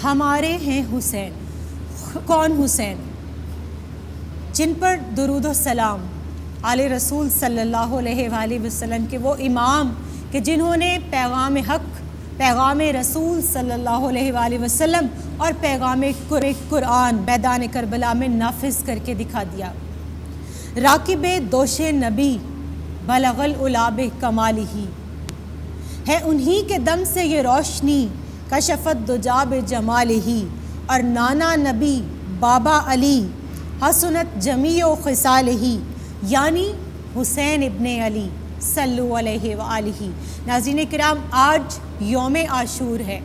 ہمارے ہیں حسین. کون حسین؟ جن پر درود و سلام آل رسول صلی اللہ علیہ وآلہ وسلم کے وہ امام کہ جنہوں نے پیغام حق، پیغام رسول صلی اللہ علیہ وآلہ وسلم اور پیغام قرآن میدان کربلا میں نافذ کر کے دکھا دیا. راکب دوش نبی بلغ العلا کمالہ، ہے انہی کے دم سے یہ روشنی کشفت دجا بجمالہ. اور نانا نبی بابا علی حسنت جمیع خصالہ، یعنی حسین ابن علی صلو علیہ وآلہ. ناظرین کرام، آج یوم عاشور ہے،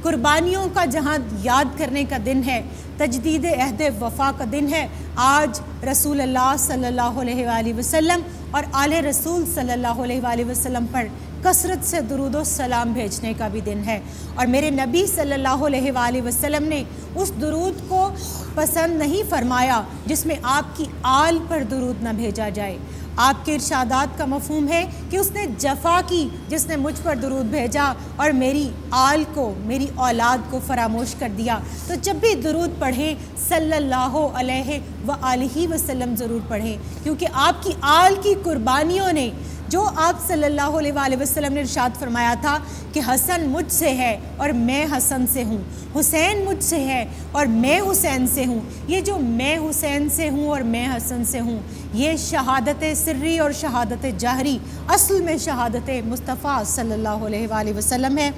قربانیوں کا جہاں یاد کرنے کا دن ہے، تجدید عہد وفا کا دن ہے. آج رسول اللہ صلی اللہ علیہ وآلہ وسلم اور آل رسول صلی اللہ علیہ وآلہ وسلم پر کثرت سے درود و سلام بھیجنے کا بھی دن ہے. اور میرے نبی صلی اللہ علیہ وآلہ وسلم نے اس درود کو پسند نہیں فرمایا جس میں آپ کی آل پر درود نہ بھیجا جائے. آپ کے ارشادات کا مفہوم ہے کہ اس نے جفا کی جس نے مجھ پر درود بھیجا اور میری آل کو، میری اولاد کو فراموش کر دیا. تو جب بھی درود پڑھیں صلی اللہ علیہ وآلہ وسلم ضرور پڑھیں، کیونکہ آپ کی آل کی قربانیوں نے، جو آپ صلی اللہ علیہ وآلہ وسلم نے ارشاد فرمایا تھا کہ حسن مجھ سے ہے اور میں حسن سے ہوں، حسین مجھ سے ہے اور میں حسین سے ہوں. یہ جو میں حسین سے ہوں اور میں حسن سے ہوں، یہ شہادت سری اور شہادت جہری، اصل میں شہادت مصطفیٰ صلی اللہ علیہ وآلہ وسلم ہے.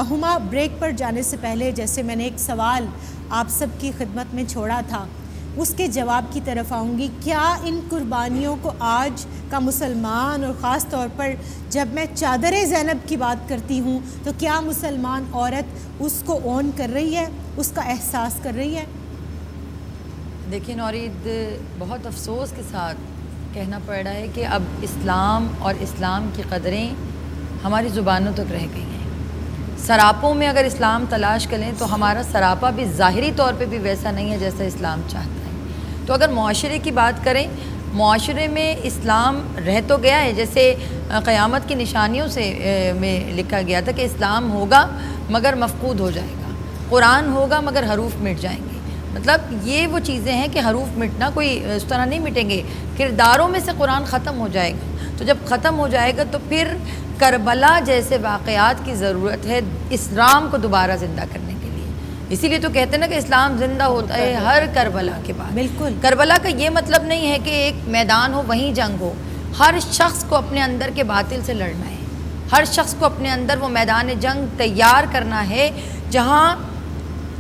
ہما بریک پر جانے سے پہلے جیسے میں نے ایک سوال آپ سب کی خدمت میں چھوڑا تھا، اس کے جواب کی طرف آؤں گی. کیا ان قربانیوں کو آج کا مسلمان، اور خاص طور پر جب میں چادر زینب کی بات کرتی ہوں، تو کیا مسلمان عورت اس کو اون کر رہی ہے، اس کا احساس کر رہی ہے؟ دیکھیں نورید، بہت افسوس کے ساتھ کہنا پڑ رہا ہے کہ اب اسلام اور اسلام کی قدریں ہماری زبانوں تک رہ گئی ہیں. سراپوں میں اگر اسلام تلاش کریں تو ہمارا سراپا بھی ظاہری طور پہ بھی ویسا نہیں ہے جیسا اسلام چاہتا ہے. تو اگر معاشرے کی بات کریں، معاشرے میں اسلام رہ تو گیا ہے، جیسے قیامت کی نشانیوں سے میں لکھا گیا تھا کہ اسلام ہوگا مگر مفقود ہو جائے گا، قرآن ہوگا مگر حروف مٹ جائیں گے. مطلب یہ وہ چیزیں ہیں کہ حروف مٹنا کوئی اس طرح نہیں مٹیں گے، کرداروں میں سے قرآن ختم ہو جائے گا. تو جب ختم ہو جائے گا تو پھر کربلا جیسے واقعات کی ضرورت ہے اسلام کو دوبارہ زندہ کرنے کے لیے. اسی لیے تو کہتے ہیں نا کہ اسلام زندہ ہوتا ہے ہر کربلا کے بعد. بالکل. کربلا کا یہ مطلب نہیں ہے کہ ایک میدان ہو وہیں جنگ ہو. ہر شخص کو اپنے اندر کے باطل سے لڑنا ہے، ہر شخص کو اپنے اندر وہ میدان جنگ تیار کرنا ہے جہاں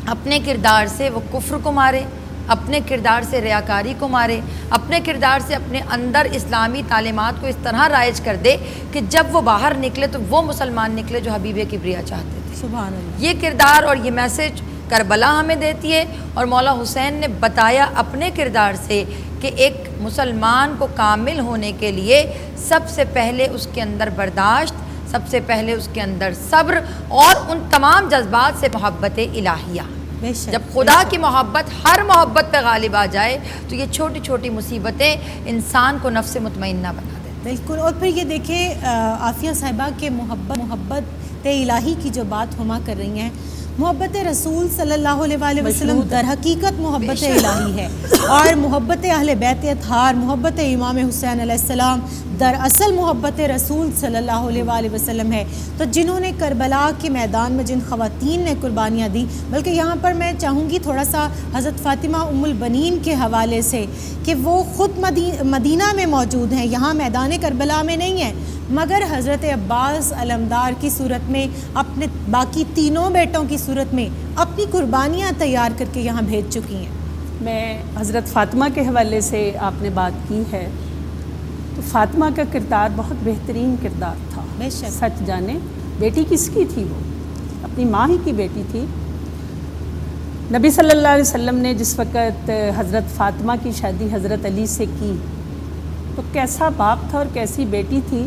اپنے کردار سے وہ کفر کو مارے، اپنے کردار سے ریاکاری کو مارے، اپنے کردار سے اپنے اندر اسلامی تعلیمات کو اس طرح رائج کر دے کہ جب وہ باہر نکلے تو وہ مسلمان نکلے جو حبیب کبریا چاہتے تھے. سبحان اللہ. یہ کردار اور یہ میسج کربلا ہمیں دیتی ہے، اور مولا حسین نے بتایا اپنے کردار سے کہ ایک مسلمان کو کامل ہونے کے لیے سب سے پہلے اس کے اندر برداشت، سب سے پہلے اس کے اندر صبر اور ان تمام جذبات سے محبت الہیہ. جب خدا کی محبت ہر محبت پہ غالب آ جائے تو یہ چھوٹی چھوٹی مصیبتیں انسان کو نفس مطمئنہ بنا دیتی. بالکل. اور پھر یہ دیکھیں عافیہ صاحبہ کہ محبت الہی کی جو بات ہما کر رہی ہیں، محبت رسول صلی اللہ علیہ وآلہ وسلم در حقیقت محبت الہی ہے، اور محبت اہل بیت اطہار، محبت امام حسین علیہ السلام در اصل محبت رسول صلی اللہ علیہ وآلہ وسلم ہے. تو جنہوں نے کربلا کے میدان میں جن خواتین نے قربانیاں دی، بلکہ یہاں پر میں چاہوں گی تھوڑا سا حضرت فاطمہ ام البنین کے حوالے سے کہ وہ خود مدینہ میں موجود ہیں، یہاں میدان کربلا میں نہیں ہیں، مگر حضرت عباس علمدار کی صورت میں، اپنے باقی تینوں بیٹوں کی صورت میں اپنی قربانیاں تیار کر کے یہاں بھیج چکی ہیں. میں حضرت فاطمہ کے حوالے سے آپ نے بات کی ہے، تو فاطمہ کا کردار بہت بہترین کردار تھا. بے شک. سچ جانے بیٹی کس کی تھی؟ وہ اپنی ماں ہی کی بیٹی تھی. نبی صلی اللہ علیہ وسلم نے جس وقت حضرت فاطمہ کی شادی حضرت علی سے کی تو کیسا باپ تھا اور کیسی بیٹی تھی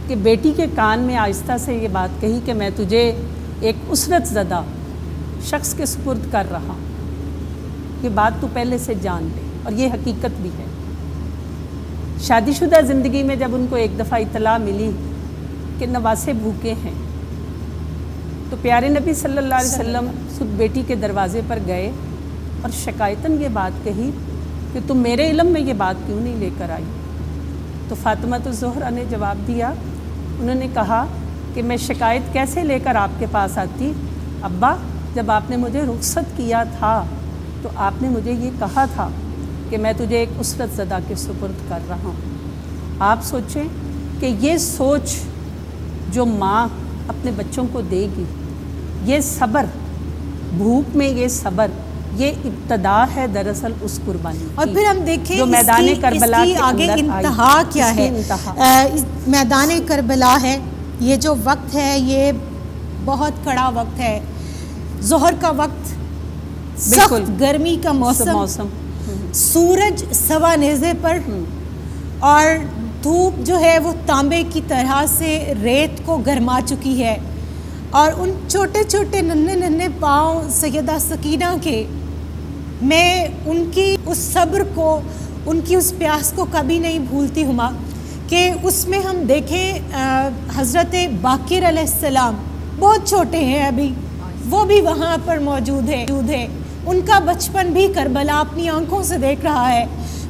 کہ بیٹی کے کان میں آہستہ سے یہ بات کہی کہ میں تجھے ایک اسرت زدہ شخص کے سپرد کر رہا. یہ بات تو پہلے سے جان لے، اور یہ حقیقت بھی ہے۔ شادی شدہ زندگی میں جب ان کو ایک دفعہ اطلاع ملی کہ نواسے بھوکے ہیں، تو پیارے نبی صلی اللہ علیہ وسلم خود بیٹی کے دروازے پر گئے اور شکایتاً یہ بات کہی کہ تم میرے علم میں یہ بات کیوں نہیں لے کر آئی؟ تو فاطمہ الزہرا نے جواب دیا، انہوں نے کہا کہ میں شکایت کیسے لے کر آپ کے پاس آتی؟ ابا، جب آپ نے مجھے رخصت کیا تھا تو آپ نے مجھے یہ کہا تھا کہ میں تجھے ایک اسرت زدہ کے سپرد کر رہا ہوں۔ آپ سوچیں کہ یہ سوچ جو ماں اپنے بچوں کو دے گی، یہ صبر، بھوک میں یہ صبر، یہ ابتدا ہے دراصل اس قربانی کی۔ اور پھر ہم دیکھیں جو میدان کربلا اس کی کے آگے اندر انتہا آئی، کیا اس کی ہے؟ انتہا میدان کربلا ہے، یہ جو وقت ہے یہ بہت کڑا وقت ہے، ظہر کا وقت، بالکل سخت گرمی کا موسم، سورج سوا نیزے پر، اور دھوپ جو ہے وہ تانبے کی طرح سے ریت کو گرما چکی ہے، اور ان چھوٹے چھوٹے ننھے ننھے پاؤں سیدہ سکینہ کے، میں ان کی اس صبر کو، ان کی اس پیاس کو کبھی نہیں بھولتی ہوں ماں، کہ اس میں ہم دیکھیں حضرت باقر علیہ السلام بہت چھوٹے ہیں ابھی، وہ بھی وہاں پر موجود ہے، ان کا بچپن بھی کربلا اپنی آنکھوں سے دیکھ رہا ہے۔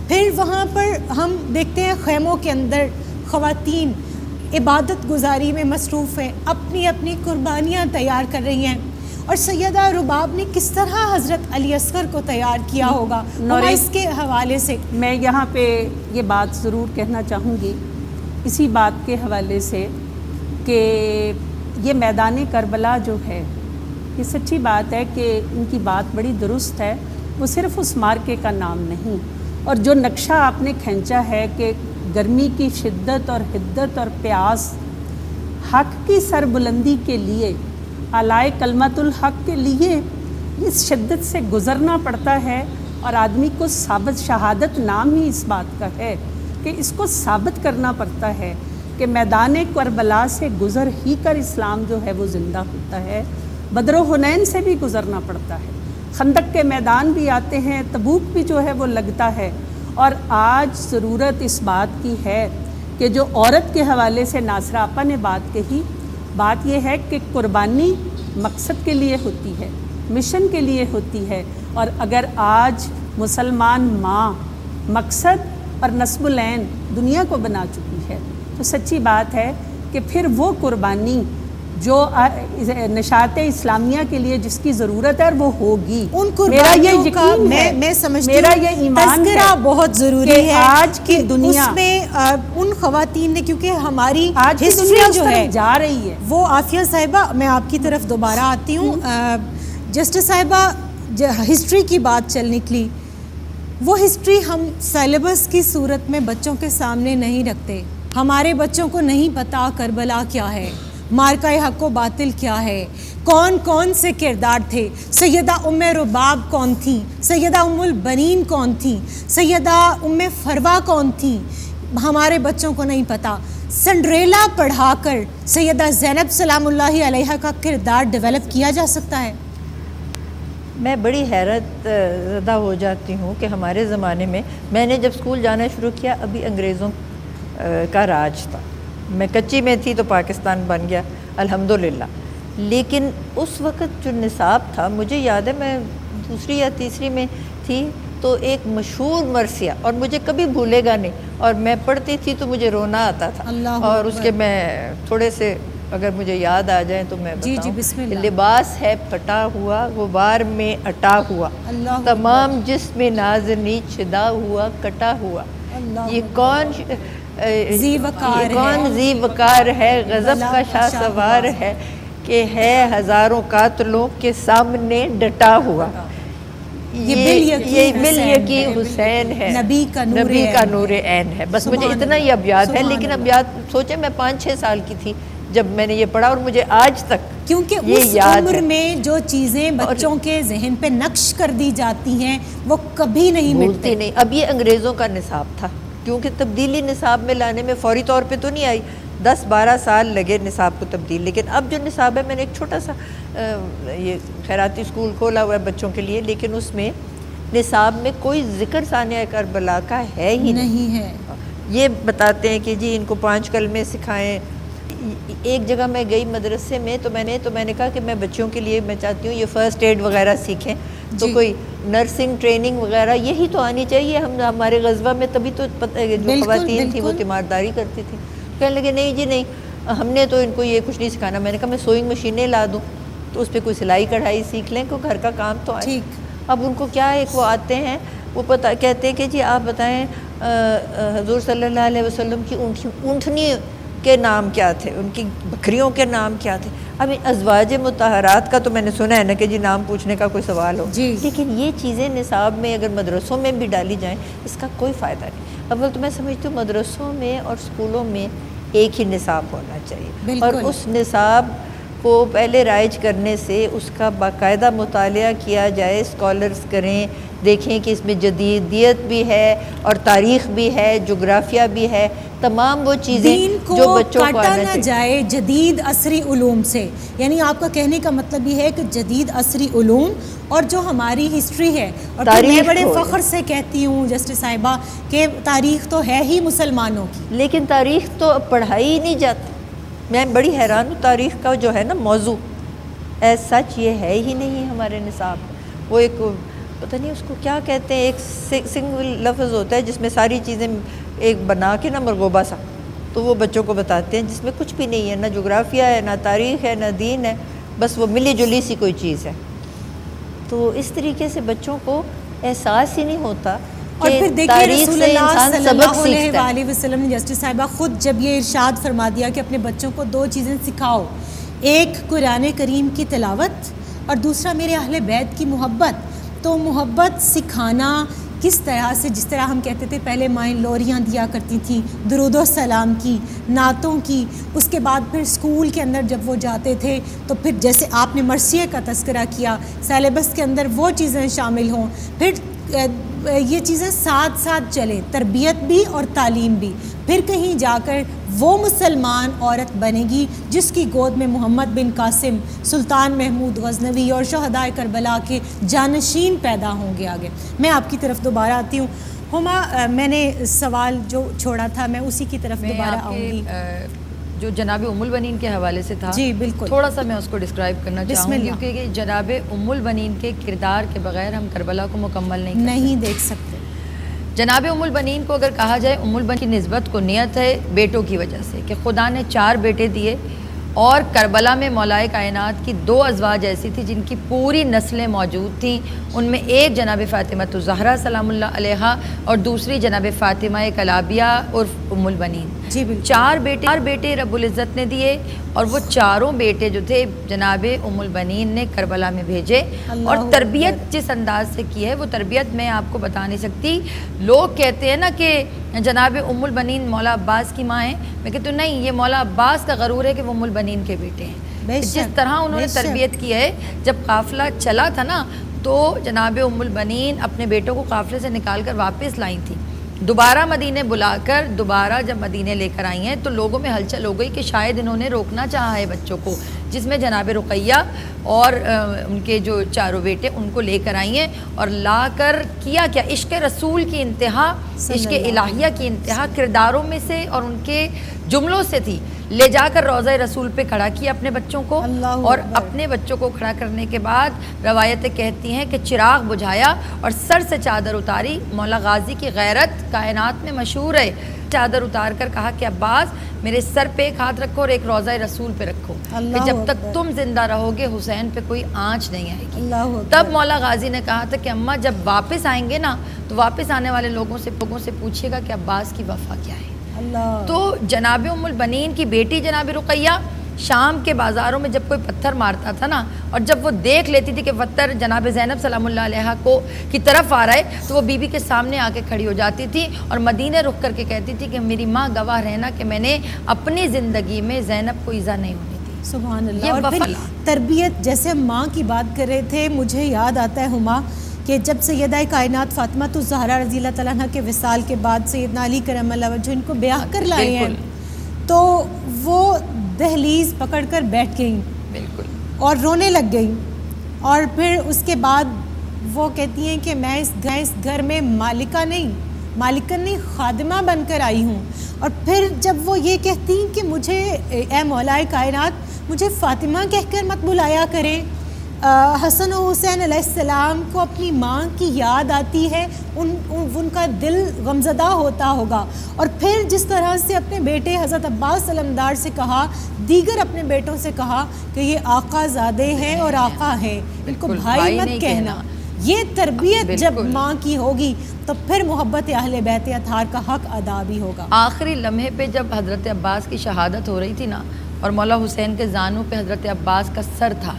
پھر وہاں پر ہم دیکھتے ہیں خیموں کے اندر خواتین عبادت گزاری میں مصروف ہیں، اپنی اپنی قربانیاں تیار کر رہی ہیں، اور سیدہ رباب نے کس طرح حضرت علی اصغر کو تیار کیا ہوگا، اس کے حوالے سے میں یہاں پہ یہ بات ضرور کہنا چاہوں گی، اسی بات کے حوالے سے کہ یہ میدان کربلا جو ہے، یہ سچی بات ہے کہ ان کی بات بڑی درست ہے، وہ صرف اس مارکے کا نام نہیں، اور جو نقشہ آپ نے کھینچا ہے کہ گرمی کی شدت اور حدت اور پیاس، حق کی سربلندی کے لیے، اعلائے کلمت الحق کے لیے اس شدت سے گزرنا پڑتا ہے، اور آدمی کو شہادت نام ہی اس بات کا ہے کہ اس کو ثابت کرنا پڑتا ہے کہ میدان کربلا سے گزر ہی کر اسلام جو ہے وہ زندہ ہوتا ہے۔ بدر و حنین سے بھی گزرنا پڑتا ہے، خندق کے میدان بھی آتے ہیں، تبوک بھی جو ہے وہ لگتا ہے، اور آج ضرورت اس بات کی ہے کہ جو عورت کے حوالے سے ناصرہ آپا نے بات کہی، بات یہ ہے کہ قربانی مقصد کے لیے ہوتی ہے، مشن کے لیے ہوتی ہے، اور اگر آج مسلمان ماں مقصد اور نصب العین دنیا کو بنا چکی ہے، تو سچی بات ہے کہ پھر وہ قربانی جو نشاط اسلامیہ کے لیے جس کی ضرورت ہے، اور وہ ہوگی، ان قربانیوں کا میں سمجھتی ہوں تذکرہ بہت ضروری ہے آج کی دنیا اس میں ان خواتین نے، کیونکہ ہماری آج کی دنیا جو ہے جا رہی ہے۔ وہ عافیہ صاحبہ، میں آپ کی طرف دوبارہ آتی ہوں، جسٹس صاحبہ، ہسٹری کی بات چل نکلی، وہ ہسٹری ہم سیلیبس کی صورت میں بچوں کے سامنے نہیں رکھتے، ہمارے بچوں کو نہیں پتا کربلا کیا ہے، مارکہ حق و باطل کیا ہے، کون کون سے کردار تھے، سیدہ ام رباب کون تھیں، سیدہ ام البنین کون تھیں، سیدہ ام فروا کون تھیں، ہمارے بچوں کو نہیں پتا۔ سنڈریلا پڑھا کر سیدہ زینب سلام اللہ علیہا کا کردار ڈیولپ کیا جا سکتا ہے۔ میں بڑی حیرت زدہ ہو جاتی ہوں کہ ہمارے زمانے میں نے جب اسکول جانا شروع کیا، ابھی انگریزوں کا راج تھا، میں کچی میں تھی تو پاکستان بن گیا الحمدللہ، لیکن اس وقت جو نصاب تھا، مجھے یاد ہے میں دوسری یا تیسری میں تھی، تو ایک مشہور مرثیہ، اور مجھے کبھی بھولے گا نہیں، اور میں پڑھتی تھی تو مجھے رونا آتا تھا، اور اس کے میں تھوڑے سے اگر مجھے یاد آ جائیں تو میں بتاؤں۔ جی بسم اللہ۔ لباس ہے پھٹا ہوا، غبار میں اٹا ہوا، تمام جسم نازنی چھدا ہوا کٹا ہوا، یہ کون ذی وقار ہے، غضب کا شاہ سوار ہے، کہ ہے ہزاروں قاتلوں کے سامنے ڈٹا ہوا، یہ بل یقی حسین ہے، نبی کا نور عین ہے۔ بس مجھے اتنا ہی ابیات ہے، لیکن ابیات سوچیں میں 5-6 سال کی تھی جب میں نے یہ پڑھا، اور مجھے آج تک کیونکہ اس عمر میں جو چیزیں بچوں کے ذہن پہ نقش کر دی جاتی ہیں وہ کبھی نہیں مٹتی نہیں۔ اب یہ انگریزوں کا نصاب تھا، کیونکہ تبدیلی نصاب میں لانے میں فوری طور پہ تو نہیں آئی، 10-12 سال لگے نصاب کو تبدیل، لیکن اب جو نصاب ہے، میں نے ایک چھوٹا سا یہ خیراتی اسکول کھولا ہوا ہے بچوں کے لیے، لیکن اس میں نصاب میں کوئی ذکر ثانیہ کربلا کا ہے ہی نہیں ہے. یہ بتاتے ہیں کہ جی ان کو 5 کلمے سکھائیں. ایک جگہ میں گئی مدرسے میں تو میں نے کہا کہ میں بچوں کے لیے میں چاہتی ہوں یہ فرسٹ ایڈ وغیرہ سیکھیں, تو کوئی نرسنگ ٹریننگ وغیرہ یہی تو آنی چاہیے. ہمارے غزوہ میں تبھی تو جو خواتین تھیں وہ تیمارداری کرتی تھیں. کہنے لگے نہیں جی نہیں, ہم نے تو ان کو یہ کچھ نہیں سکھانا. میں نے کہا میں سوئنگ مشینیں لا دوں تو اس پہ کوئی سلائی کڑھائی سیکھ لیں, کوئی گھر کا کام تو آئے. اب ان کو کیا ایک وہ آتے ہیں وہ کہتے ہیں کہ جی آپ بتائیں حضور صلی اللہ علیہ وسلم کی اونٹنی کے نام کیا تھے, ان کی بکریوں کے نام کیا تھے. اب ازواج مطہرات کا تو میں نے سنا ہے نا کہ جی نام پوچھنے کا کوئی سوال ہو, لیکن یہ چیزیں نصاب میں اگر مدرسوں میں بھی ڈالی جائیں اس کا کوئی فائدہ نہیں. اول تو میں سمجھتی ہوں مدرسوں میں اور اسکولوں میں ایک ہی نصاب ہونا چاہیے, اور اس نصاب کو پہلے رائج کرنے سے اس کا باقاعدہ مطالعہ کیا جائے, اسکالرز کریں, دیکھیں کہ اس میں جدیدیت بھی ہے اور تاریخ بھی ہے, جغرافیہ بھی ہے, تمام وہ چیزیں جو بچوں کو کاٹا نہ جائے جدید عصری علوم سے. یعنی آپ کا کہنے کا مطلب یہ ہے کہ جدید عصری علوم اور جو ہماری ہسٹری ہے, اور میں بڑے فخر سے کہتی ہوں جسٹس صاحبہ کہ تاریخ تو ہے ہی مسلمانوں کی, لیکن تاریخ تو پڑھائی ہی نہیں جاتی. میں بڑی حیران ہوں, تاریخ کا جو ہے نا موضوع ایز سچ یہ ہے ہی نہیں ہمارے نصاب. وہ ایک پتہ نہیں اس کو کیا کہتے ہیں, ایک سنگل لفظ ہوتا ہے جس میں ساری چیزیں ایک بنا کے نا مرغوبہ سا, تو وہ بچوں کو بتاتے ہیں جس میں کچھ بھی نہیں ہے, نہ جغرافیہ ہے, نہ تاریخ ہے, نہ دین ہے, بس وہ ملی جلی سی کوئی چیز ہے. تو اس طریقے سے بچوں کو احساس ہی نہیں ہوتا. اور پھر دیکھیے رسول اللہ صلی اللہ علیہ وآلہ وسلم نے جسٹس صاحبہ خود جب یہ ارشاد فرما دیا کہ اپنے بچوں کو 2 چیزیں سکھاؤ, ایک قرآن کریم کی تلاوت اور دوسرا میرے اہل بیت کی محبت. تو محبت سکھانا کس طرح سے, جس طرح ہم کہتے تھے پہلے مائیں لوریاں دیا کرتی تھیں, درود و سلام کی, نعتوں کی, اس کے بعد پھر اسکول کے اندر جب وہ جاتے تھے تو پھر جیسے آپ نے مرثیے کا تذکرہ کیا, سیلیبس کے اندر وہ چیزیں شامل ہوں, پھر یہ چیزیں ساتھ ساتھ چلیں, تربیت بھی اور تعلیم بھی. پھر کہیں جا کر وہ مسلمان عورت بنے گی جس کی گود میں محمد بن قاسم, سلطان محمود غزنوی اور شہدائے کربلا کے جانشین پیدا ہوں گے. آگے میں آپ کی طرف دوبارہ آتی ہوں. ہما, میں نے سوال جو چھوڑا تھا میں اسی کی طرف دوبارہ آؤں گی, جو جناب ام البنین کے حوالے سے تھا. جی بالکل, تھوڑا سا میں اس کو ڈسکرائب کرنا چاہوں گی, کیونکہ جناب ام البنین کے کردار کے بغیر ہم کربلا کو مکمل نہیں دیکھ سکتے. جناب ام البنین کو اگر کہا جائے, ام البنین کی نسبت کنیت ہے بیٹوں کی وجہ سے کہ خدا نے 4 بیٹے دیے, اور کربلا میں مولائے کائنات کی 2 ازواج ایسی تھی جن کی پوری نسلیں موجود تھیں. ان میں ایک جناب فاطمہ الزہرا سلام اللہ علیہا اور دوسری جناب فاطمہ کلابیہ عرف ام البنین. جی بالکل, 4 بیٹے رب العزت نے دیے, اور وہ 4 بیٹے جو تھے جناب ام البنین نے کربلا میں بھیجے. اور تربیت جس انداز سے کی ہے وہ تربیت میں آپ کو بتا نہیں سکتی. لوگ کہتے ہیں نا کہ جناب ام البنین مولا عباس کی ماں ہیں, میں کہتی ہوں نہیں, یہ مولا عباس کا غرور ہے کہ وہ ام البنین کے بیٹے ہیں. جس طرح انہوں نے تربیت کی ہے, جب قافلہ چلا تھا نا تو جناب ام البنین اپنے بیٹوں کو قافلے سے نکال کر واپس لائی تھیں. دوبارہ مدینے بلا کر دوبارہ جب مدینے لے کر آئی ہیں تو لوگوں میں ہلچل ہو گئی کہ شاید انہوں نے روکنا چاہا ہے بچوں کو, جس میں جناب رقیہ اور ان کے جو 4 بیٹے ان کو لے کر آئی ہیں, اور لا کر کیا عشق رسول کی انتہا, عشق الہیہ کی انتہا کرداروں میں سے اور ان کے جملوں سے تھی. لے جا کر روضہ رسول پہ کھڑا کیا اپنے بچوں کو, اور اپنے بچوں کو کھڑا کرنے کے بعد روایتیں کہتی ہیں کہ چراغ بجھایا اور سر سے چادر اتاری. مولا غازی کی غیرت کائنات میں مشہور ہے. چادر اتار کر کہا کہ عباس میرے سر پہ ایک ہاتھ رکھو اور ایک روضہ رسول پہ رکھو, کہ جب تک تم زندہ رہو گے حسین پہ کوئی آنچ نہیں آئے گی. تب مولا غازی نے کہا تھا کہ اماں جب واپس آئیں گے نا تو واپس آنے والے لوگوں سے پوچھیے گا کہ عباس کی وفا کیا ہے. تو جناب ام البنین کی بیٹی جناب رقیہ شام کے بازاروں میں جب کوئی پتھر مارتا تھا نا, اور جب وہ دیکھ لیتی تھی کہ پتھر جناب زینب سلام اللہ علیہا کی طرف آ رہا ہے, تو وہ بی بی کے سامنے آ کے کھڑی ہو جاتی تھی اور مدینے رخ کر کے کہتی تھی کہ میری ماں گواہ رہنا کہ میں نے اپنی زندگی میں زینب کو ایذا نہیں ہونے دی. سبحان اللہ. اور پھر تربیت, جیسے ماں کی بات کر رہے تھے, مجھے یاد آتا ہے ہما کہ جب سیدہ کائنات فاطمہ الزہرا رضی اللہ تعالیٰ عنہ کے وصال کے بعد سیدنا علی کرم اللہ وجہ ان کو بیاہ کر لائے ہیں, تو وہ دہلیز پکڑ کر بیٹھ گئیں بالکل اور رونے لگ گئیں, اور پھر اس کے بعد وہ کہتی ہیں کہ میں اس گھر میں مالکہ نہیں خادمہ بن کر آئی ہوں. اور پھر جب وہ یہ کہتی ہیں کہ مجھے اے مولا کائنات مجھے فاطمہ کہہ کر مت بلایا کریں. حسن و حسین علیہ السلام کو اپنی ماں کی یاد آتی ہے, ان کا دل غمزدہ ہوتا ہوگا. اور پھر جس طرح سے اپنے بیٹے حضرت عباس علمدار سے کہا, دیگر اپنے بیٹوں سے کہا کہ یہ آقا زادے ہیں اور آقا ہیں, ان کو بھائی مت کہنا. یہ تربیت جب ماں کی ہوگی تو پھر محبت اہل بیت اطہار کا حق ادا بھی ہوگا. آخری لمحے پہ جب حضرت عباس کی شہادت ہو رہی تھی نا, اور مولا حسین کے زانوں پہ حضرت عباس کا سر تھا,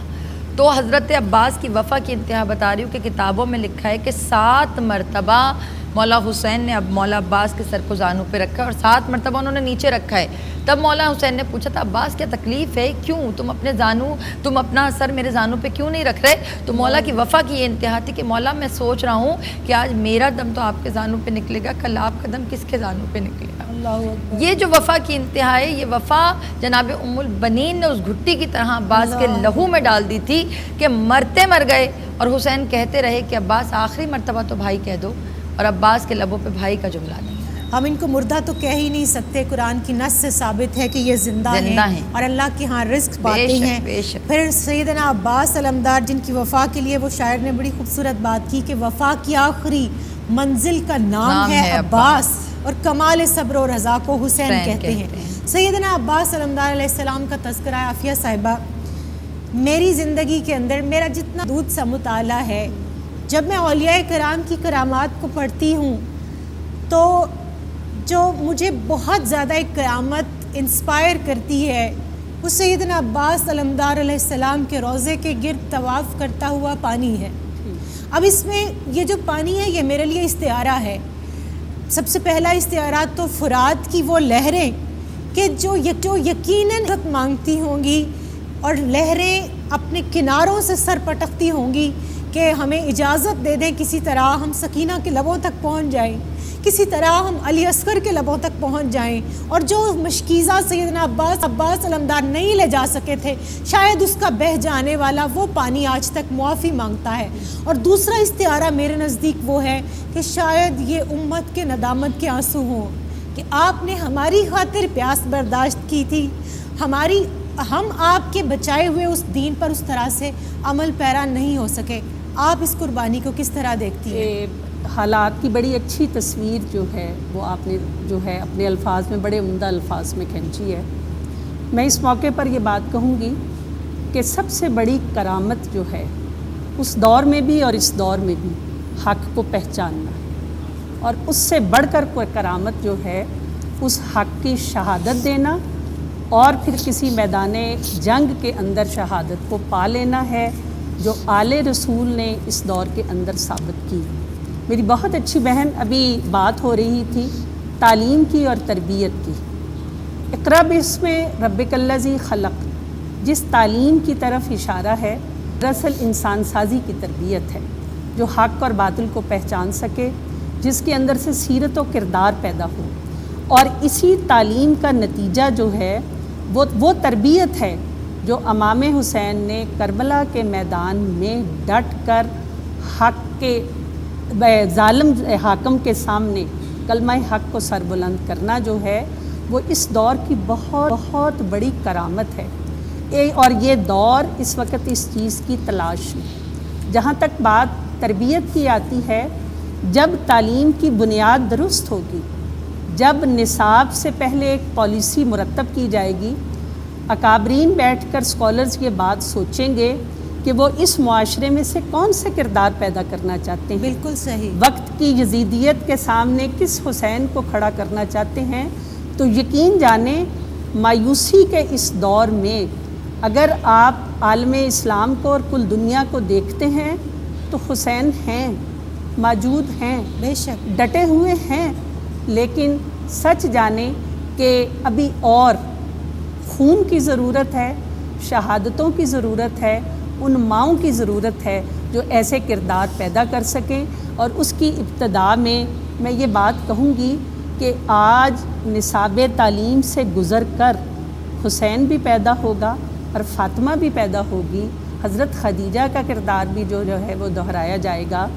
تو حضرت عباس کی وفا کی انتہا بتا رہی ہوں کہ کتابوں میں لکھا ہے کہ 7 مرتبہ مولا حسین نے اب مولا عباس کے سر کو زانوں پہ رکھا اور 7 مرتبہ انہوں نے نیچے رکھا ہے. تب مولا حسین نے پوچھا تھا, عباس کیا تکلیف ہے, کیوں تم اپنا سر میرے زانوں پہ کیوں نہیں رکھ رہے؟ تو مولا کی وفا کی یہ انتہا تھی کہ مولا میں سوچ رہا ہوں کہ آج میرا دم تو آپ کے زانوں پہ نکلے گا, کل آپ کا دم کس کے زانوں پہ نکلے گا. یہ جو وفا کی انتہا ہے, یہ وفا جناب ام البنین نے اس گھٹی کی طرح عباس کے لہو میں ڈال دی تھی کہ مرتے مر گئے. اور حسین کہتے رہے کہ عباس آخری مرتبہ تو بھائی کہہ دو, اور عباس کے لبوں پہ بھائی کا جملہ نہیں. ہم ان کو مردہ تو کہہ ہی نہیں سکتے, قرآن کی نص سے ثابت ہے کہ یہ زندہ ہیں اور اللہ کے ہاں رزق پاتے ہیں. پھر سیدنا عباس علمدار جن کی وفا کے لیے وہ شاعر نے بڑی خوبصورت بات کی کہ وفا کی آخری منزل کا نام ہے عباس, اور کمال صبر و رضا کو حسین کہتے ہیں. سیدنا عباس علمدار علیہ السلام کا تذکرہ عافیہ صاحبہ, میری زندگی کے اندر میرا جتنا دودھ سا مطالعہ ہے, جب میں اولیاء کرام کی کرامات کو پڑھتی ہوں تو جو مجھے بہت زیادہ ایک کرامت انسپائر کرتی ہے وہ سیدنا عباس علمدار علیہ السلام کے روضے کے گرد طواف کرتا ہوا پانی ہے. اب اس میں یہ جو پانی ہے یہ میرے لیے استعارہ ہے. سب سے پہلا استعارہ تو فرات کی وہ لہریں کہ جو یقیناً حق مانگتی ہوں گی, اور لہریں اپنے کناروں سے سر پٹکتی ہوں گی کہ ہمیں اجازت دے دیں کسی طرح ہم سکینہ کے لبوں تک پہنچ جائیں, کسی طرح ہم علی اصغر کے لبوں تک پہنچ جائیں. اور جو مشکیزہ سیدنا عباس علمدار نہیں لے جا سکے تھے, شاید اس کا بہہ جانے والا وہ پانی آج تک معافی مانگتا ہے. اور دوسرا استعارہ میرے نزدیک وہ ہے کہ شاید یہ امت کے ندامت کے آنسو ہوں کہ آپ نے ہماری خاطر پیاس برداشت کی تھی, ہم آپ کے بچائے ہوئے اس دین پر اس طرح سے عمل پیرا نہیں ہو سکے. آپ اس قربانی کو کس طرح دیکھتی ہیں؟ حالات کی بڑی اچھی تصویر جو ہے وہ آپ نے جو ہے اپنے الفاظ میں بڑے عمدہ الفاظ میں کھینچی ہے. میں اس موقع پر یہ بات کہوں گی کہ سب سے بڑی کرامت جو ہے اس دور میں بھی اور اس دور میں بھی حق کو پہچاننا ہے, اور اس سے بڑھ کر کوئی کرامت جو ہے اس حق کی شہادت دینا اور پھر کسی میدان جنگ کے اندر شہادت کو پا لینا ہے, جو آل رسول نے اس دور کے اندر ثابت کی. میری بہت اچھی بہن ابھی بات ہو رہی تھی تعلیم کی اور تربیت کی. اقرا بسم ربک الذی خلق جس تعلیم کی طرف اشارہ ہے دراصل انسان سازی کی تربیت ہے, جو حق اور باطل کو پہچان سکے, جس کے اندر سے سیرت و کردار پیدا ہو. اور اسی تعلیم کا نتیجہ جو ہے وہ تربیت ہے جو امام حسین نے کربلا کے میدان میں ڈٹ کر حق کے ظالم حاکم کے سامنے کلمہ حق کو سربلند کرنا جو ہے وہ اس دور کی بہت بہت بڑی کرامت ہے. اور یہ دور اس وقت اس چیز کی تلاش میں. جہاں تک بات تربیت کی آتی ہے, جب تعلیم کی بنیاد درست ہوگی, جب نصاب سے پہلے ایک پالیسی مرتب کی جائے گی, اکابرین بیٹھ کر اسکالرز یہ بات سوچیں گے کہ وہ اس معاشرے میں سے کون سے کردار پیدا کرنا چاہتے ہیں, بالکل صحیح, وقت کی یزیدیت کے سامنے کس حسین کو کھڑا کرنا چاہتے ہیں, تو یقین جانیں مایوسی کے اس دور میں اگر آپ عالم اسلام کو اور کل دنیا کو دیکھتے ہیں تو حسین ہیں, موجود ہیں, بے شک ڈٹے ہوئے ہیں. لیکن سچ جانیں کہ ابھی اور خون کی ضرورت ہے, شہادتوں کی ضرورت ہے, ان ماؤں کی ضرورت ہے جو ایسے کردار پیدا کر سکیں. اور اس کی ابتدا میں میں یہ بات کہوں گی کہ آج نصاب تعلیم سے گزر کر حسین بھی پیدا ہوگا اور فاطمہ بھی پیدا ہوگی, حضرت خدیجہ کا کردار بھی جو ہے وہ دہرایا جائے گا،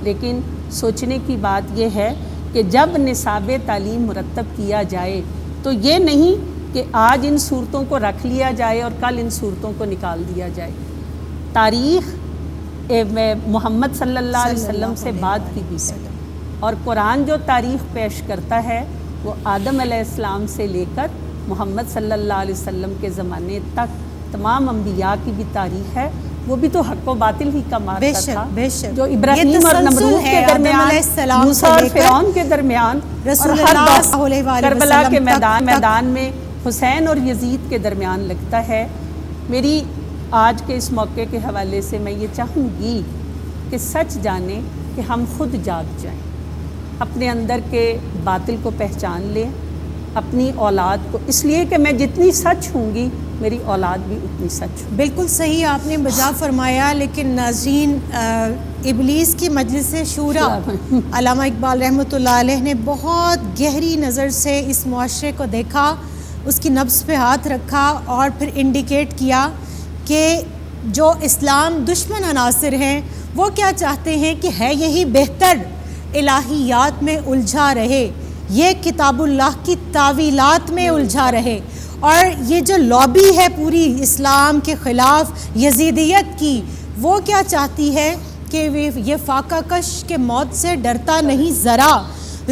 لیکن سوچنے کی بات یہ ہے کہ جب نصاب تعلیم مرتب کیا جائے تو یہ نہیں کہ آج ان صورتوں کو رکھ لیا جائے اور کل ان صورتوں کو نکال دیا جائے۔ تاریخ محمد صلی اللہ علیہ وسلم سے بات کی گئی ہے، اور قرآن جو تاریخ پیش کرتا ہے وہ آدم علیہ السلام سے لے کر محمد صلی اللہ علیہ وسلم کے زمانے تک تمام انبیاء کی بھی تاریخ ہے۔ وہ بھی تو حق و باطل ہی کا مارکا تھا، جو ابراہیم اور نمرود کے درمیان، موسیٰ اور فرعون کے درمیان، اور ہر کربلا کے میدان میں حسین اور یزید کے درمیان لگتا ہے۔ میری آج کے اس موقع کے حوالے سے میں یہ چاہوں گی کہ سچ جانیں کہ ہم خود جاگ جائیں، اپنے اندر کے باطل کو پہچان لیں، اپنی اولاد کو، اس لیے کہ میں جتنی سچ ہوں گی میری اولاد بھی اتنی سچ ہوں۔ بالکل صحیح آپ نے بجا فرمایا، لیکن ناظرین ابلیس کی مجلس شورا علامہ اقبال رحمۃ اللہ علیہ نے بہت گہری نظر سے اس معاشرے کو دیکھا، اس کی نبض پہ ہاتھ رکھا اور پھر انڈیکیٹ کیا کہ جو اسلام دشمن عناصر ہیں وہ کیا چاہتے ہیں کہ ہے یہی بہتر الہیات میں الجھا رہے، یہ کتاب اللہ کی تعویلات میں الجھا رہے، اور یہ جو لابی ہے پوری اسلام کے خلاف یزیدیت کی، وہ کیا چاہتی ہے کہ یہ فاقہ کش کے موت سے ڈرتا نہیں ذرا،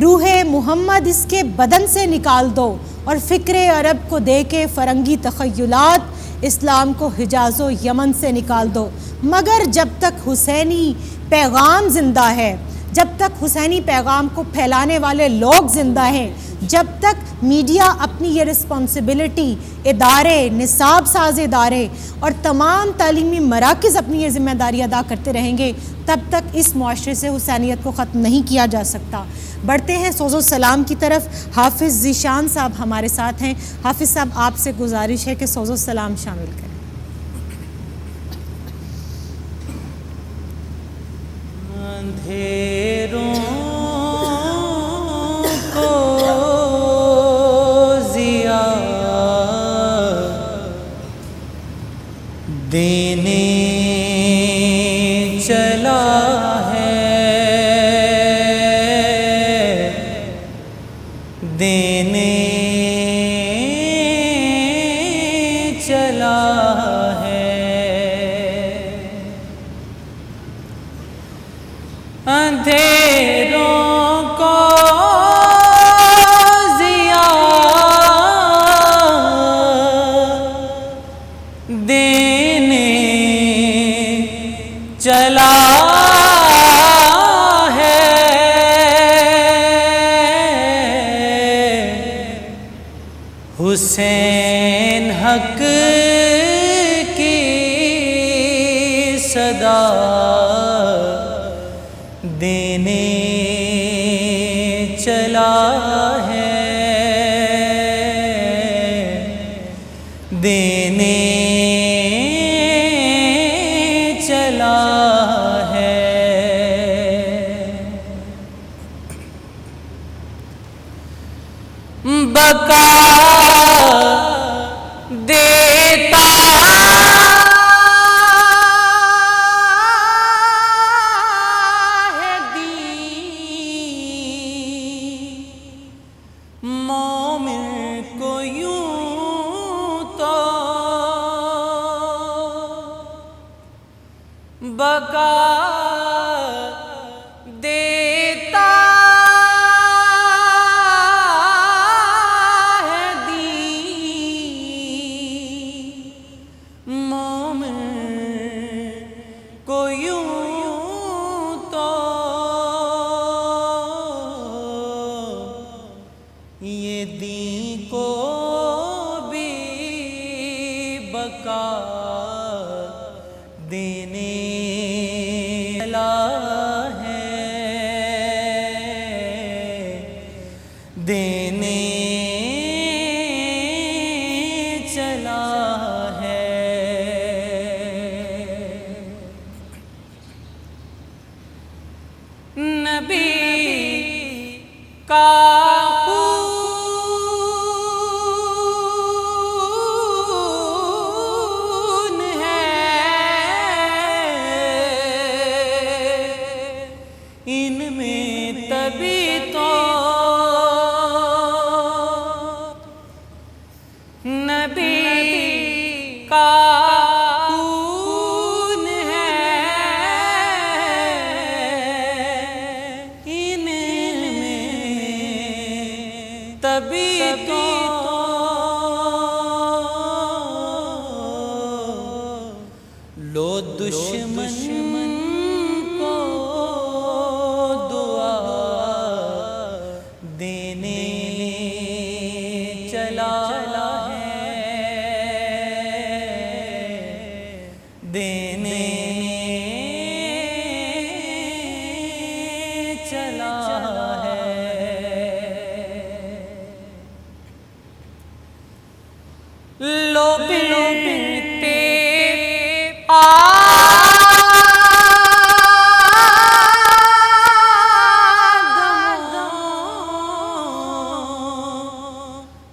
روح محمد اس کے بدن سے نکال دو، اور فکر عرب کو دے کے فرنگی تخیلات اسلام کو حجاز و یمن سے نکال دو۔ مگر جب تک حسینی پیغام زندہ ہے، جب تک حسینی پیغام کو پھیلانے والے لوگ زندہ ہیں، جب تک میڈیا اپنی یہ رسپانسبلٹی، ادارے، نصاب ساز ادارے اور تمام تعلیمی مراکز اپنی یہ ذمہ داری ادا کرتے رہیں گے، تب تک اس معاشرے سے حسینیت کو ختم نہیں کیا جا سکتا۔ بڑھتے ہیں سوز و سلام کی طرف۔ حافظ ذیشان صاحب ہمارے ساتھ ہیں۔ حافظ صاحب، آپ سے گزارش ہے کہ سوز و سلام شامل کریں۔ اندھیروں کو ضیا دینے چلا ہے، دینے چلا ہے، اندھیروں کو ضیا دینے چلا ہے، حسین حق کی صدا دینے چلا ہے، دینے چلا ہے۔ بقا دیتا ہے دین مومن کو یوں تو، بقا دیتا ہے دین مومن کو یوں تو، یہ دین کو بھی بقا دینے چلا ہے، دینے چلا ہے۔ نبی کا خون ہے تبھی تو لو دشمن کو دعا دینے چلا ہے، دینے چلا ہے۔ لو بنتے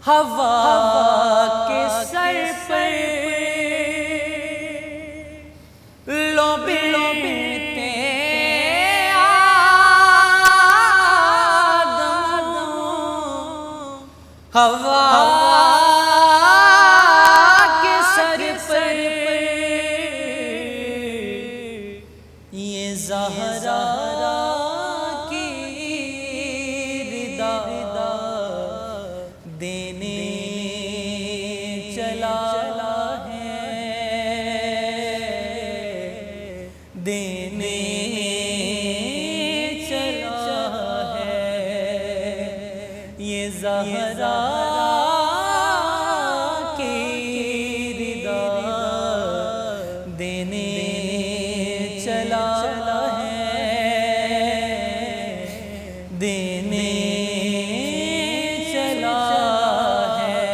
ہوا کے سر پر، لو بنتے ہوا کے سر پر، یہ زہرا کی ردا دینے چلا ہے، دینے چلا ہے، یہ زہرا کی ردا دینے چلا ہے، دینے چلا ہے۔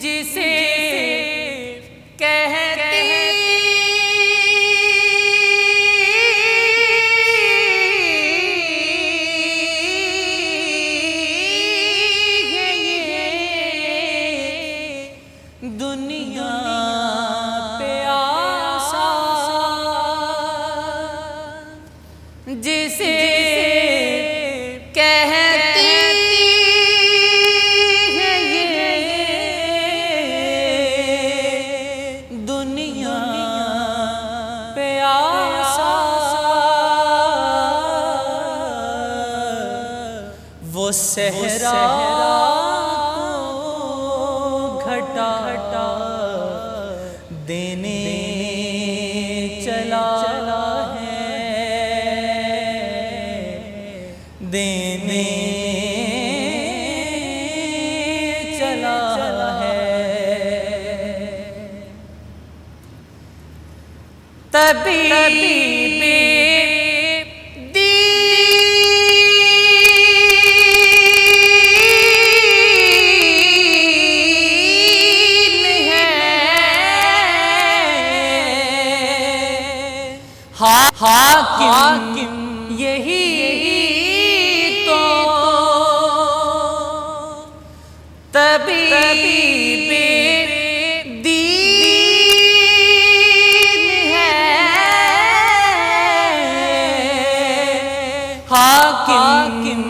جسے کہتی ہے یہ دنیا پہ آسان، جسے کہتی ہے یہ دنیا پہ آسان، وہ صحرا کو گھٹا دینے چلا ہے، دینے چلا ہے۔ طبیب حاکم یہی تو طبیب دین ہے، حاکم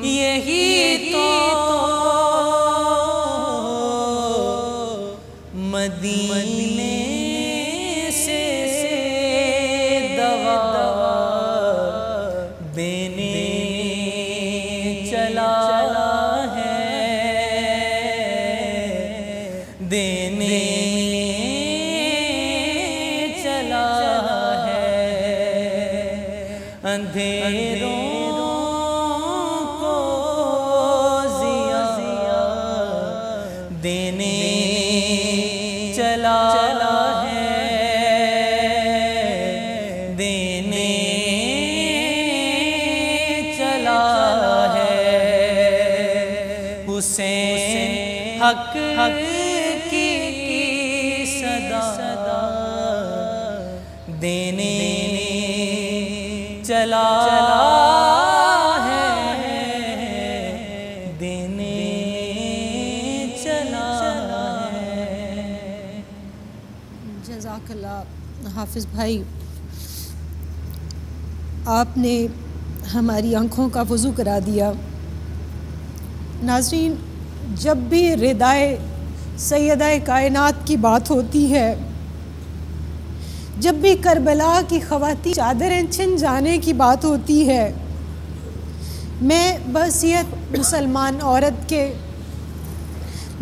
یہی تو مدینے سے دوا دینے چلا ہے، دینے چلا ہے۔ اندھیروں کو ضیا دینے چلا ہے، دینے چلا ہے۔ حسین حق کی صدا دینے چلا ہے، دینے چلا ہے۔ جزاک اللہ حافظ بھائی، آپ نے ہماری آنکھوں کا وضو کرا دیا۔ ناظرین، جب بھی ردائے سیدہ کائنات کی بات ہوتی ہے، جب بھی کربلا کی خواتین چادریں چھن جانے کی بات ہوتی ہے، میں بحیثیت مسلمان عورت کے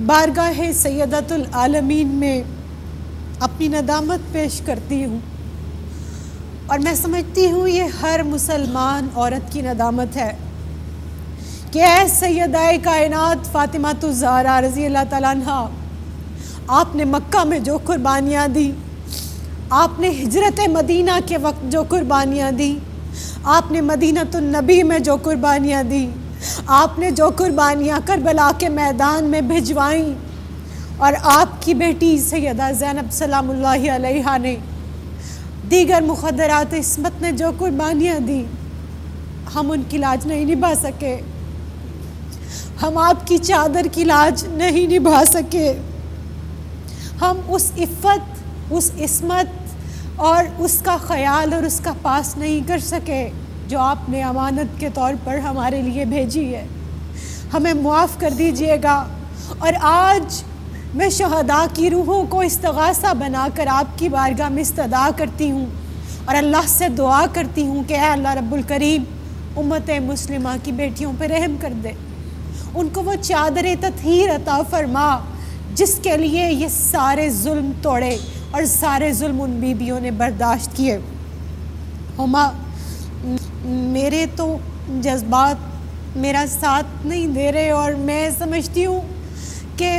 بارگاہ سیدۃ العالمین میں اپنی ندامت پیش کرتی ہوں، اور میں سمجھتی ہوں یہ ہر مسلمان عورت کی ندامت ہے کہ اے سیدہ کائنات فاطمہ الزہرا رضی اللہ تعالیٰ عنہا، آپ نے مکہ میں جو قربانیاں دی، آپ نے ہجرت مدینہ کے وقت جو قربانیاں دی، آپ نے مدینہ النبی میں جو قربانیاں دی، آپ نے جو قربانیاں کربلا کے میدان میں بھجوائیں، اور آپ کی بیٹی سیدہ زینب سلام اللہ علیہا نے دیگر مخدرات عصمت نے جو قربانیاں دی، ہم ان کی لاج نہیں نبھا سکے، ہم آپ کی چادر کی لاج نہیں نبھا سکے، ہم اس عفت، اس عصمت اور اس کا خیال اور اس کا پاس نہیں کر سکے جو آپ نے امانت کے طور پر ہمارے لیے بھیجی ہے۔ ہمیں معاف کر دیجئے گا، اور آج میں شہداء کی روحوں کو استغاثہ بنا کر آپ کی بارگاہ میں استدعا کرتی ہوں اور اللہ سے دعا کرتی ہوں کہ اے اللہ رب الکریم امت مسلمہ کی بیٹیوں پہ رحم کر دے، ان کو وہ چادر تطہیر عطا فرما جس کے لیے یہ سارے ظلم توڑے اور سارے ظلم ان بیویوں نے برداشت کیے۔ ہما میرے تو جذبات میرا ساتھ نہیں دے رہے، اور میں سمجھتی ہوں کہ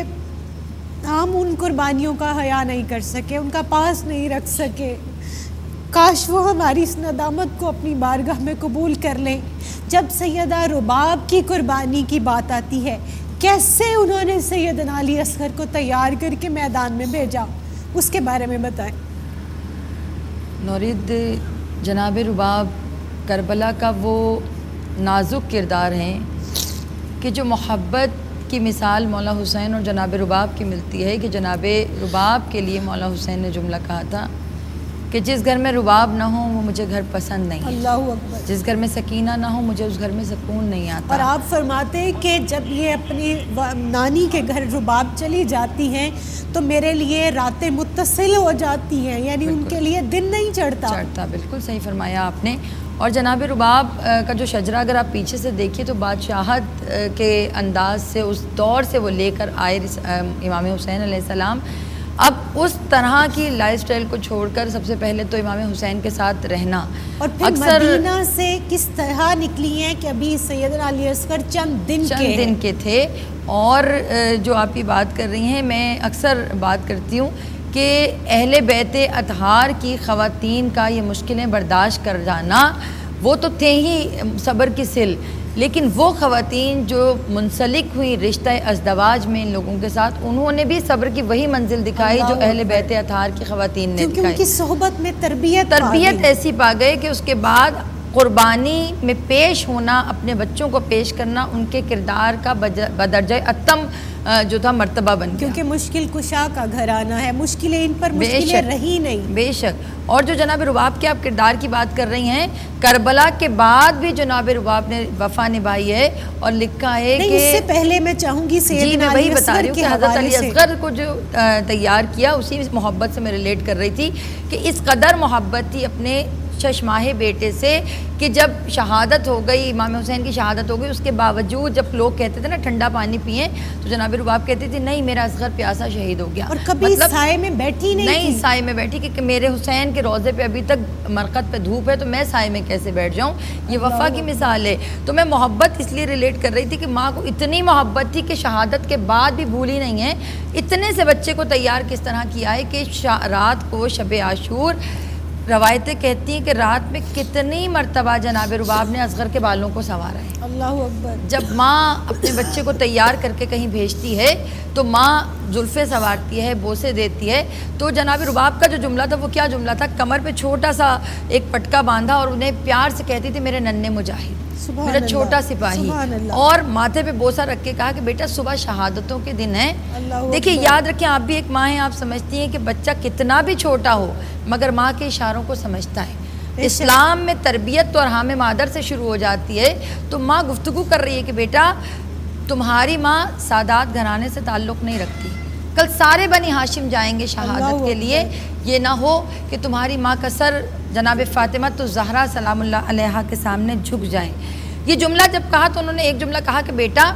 ہم ان قربانیوں کا حیا نہیں کر سکے، ان کا پاس نہیں رکھ سکے۔ کاش وہ ہماری اس ندامت کو اپنی بارگاہ میں قبول کر لیں۔ جب سیدہ رباب کی قربانی کی بات آتی ہے، کیسے انہوں نے سیدنا علی اصغر کو تیار کر کے میدان میں بھیجا، اس کے بارے میں بتائیں۔ نورید، جناب رباب کربلا کا وہ نازک کردار ہیں کہ جو محبت کی مثال مولا حسین اور جناب رباب کی ملتی ہے، کہ جناب رباب کے لیے مولا حسین نے جملہ کہا تھا کہ جس گھر میں رباب نہ ہو وہ مجھے گھر پسند نہیں ہے، اللہ اکبر۔ جس گھر میں سکینہ نہ ہو مجھے اس گھر میں سکون نہیں آتا۔ اور آپ فرماتے ہیں کہ جب یہ اپنی نانی کے گھر رباب چلی جاتی ہیں تو میرے لیے راتیں متصل ہو جاتی ہیں، یعنی ان کے لیے دن نہیں چڑھتا۔ بالکل صحیح فرمایا آپ نے۔ اور جناب رباب کا جو شجرہ اگر آپ پیچھے سے دیکھیے تو بادشاہت کے انداز سے اس دور سے وہ لے کر آئے امام حسین علیہ السلام۔ اب اس طرح کی لائف سٹائل کو چھوڑ کر سب سے پہلے تو امام حسین کے ساتھ رہنا، اور پھر مدینہ سے کس طرح نکلی ہیں کہ ابھی سیدنا علی اصغر چند دن کے تھے۔ اور جو آپ کی بات کر رہی ہیں، میں اکثر بات کرتی ہوں کہ اہل بیت اطہار کی خواتین کا یہ مشکلیں برداشت کر جانا، وہ تو تھے ہی صبر کی سل، لیکن وہ خواتین جو منسلک ہوئی رشتہ ازدواج میں ان لوگوں کے ساتھ، انہوں نے بھی صبر کی وہی منزل دکھائی جو اہل بیت اطہار کی خواتین نے دکھائی، کیونکہ ان کی صحبت میں تربیت ایسی پا گئے کہ اس کے بعد قربانی میں پیش ہونا، اپنے بچوں کو پیش کرنا، ان کے کردار کا بدرجہ اتم جو تھا مرتبہ بن گیا، کیونکہ مشکل کشا کا گھرانہ ہے، مشکلیں ان پر مشکلیں رہی نہیں۔ بے شک۔ اور جو جناب رباب کے آپ کردار کی بات کر رہی ہیں، کربلا کے بعد بھی جناب رباب نے وفا نبھائی ہے، اور لکھا ہے کہ اس سے پہلے میں چاہوں گی میں وہی بتا رہی ہوں کہ حضرت علی اصغر کو جو تیار کیا، اسی محبت سے میں ریلیٹ کر رہی تھی کہ اس قدر محبت تھی اپنے ششماہ بیٹے سے کہ جب شہادت ہو گئی، امام حسین کی شہادت ہو گئی، اس کے باوجود جب لوگ کہتے تھے نا ٹھنڈا پانی پئیں، تو جناب رباب کہتی تھی نہیں، میرا اصغر پیاسا شہید ہو گیا، اور کبھی سائے میں بیٹھی نہیں سائے میں بیٹھی کہ میرے حسین کے روضے پہ ابھی تک مرقد پہ دھوپ ہے تو میں سائے میں کیسے بیٹھ جاؤں۔ یہ وفا کی مثال ہے۔ تو میں محبت اس لیے ریلیٹ کر رہی تھی کہ ماں کو اتنی محبت تھی کہ شہادت کے بعد بھی بھولی نہیں ہے، اتنے سے بچے کو تیار کس طرح کیا ہے کہ رات کو شب عاشور روایتیں کہتی ہیں کہ رات میں کتنی مرتبہ جناب رباب نے اصغر کے بالوں کو سنوارا ہے۔ اللہ اکبر۔ جب ماں اپنے بچے کو تیار کر کے کہیں بھیجتی ہے تو ماں زلفیں سنوارتی ہے، بوسے دیتی ہے، تو جناب رباب کا جو جملہ تھا وہ کیا جملہ تھا؟ کمر پہ چھوٹا سا ایک پٹکا باندھا اور انہیں پیار سے کہتی تھی میرے ننھے مجاہد، میرا چھوٹا سپاہی، اور ماتھے پہ بوسہ رکھ کے کہا کہ بیٹا صبح شہادتوں کے دن ہے۔ دیکھیے یاد رکھیں، آپ بھی ایک ماں ہیں، آپ سمجھتی ہیں کہ بچہ کتنا بھی چھوٹا ہو مگر ماں کے اشاروں کو سمجھتا ہے۔ اسلام میں تربیت تو ارحام مادر سے شروع ہو جاتی ہے، تو ماں گفتگو کر رہی ہے کہ بیٹا تمہاری ماں سادات گھرانے سے تعلق نہیں رکھتی، کل سارے بنی ہاشم جائیں گے شہادت کے لیے، یہ نہ ہو کہ تمہاری ماں کا سر جناب فاطمہ الزہرا سلام اللہ علیہا کے سامنے جھک جائیں۔ یہ جملہ جب کہا تو انہوں نے ایک جملہ کہا کہ بیٹا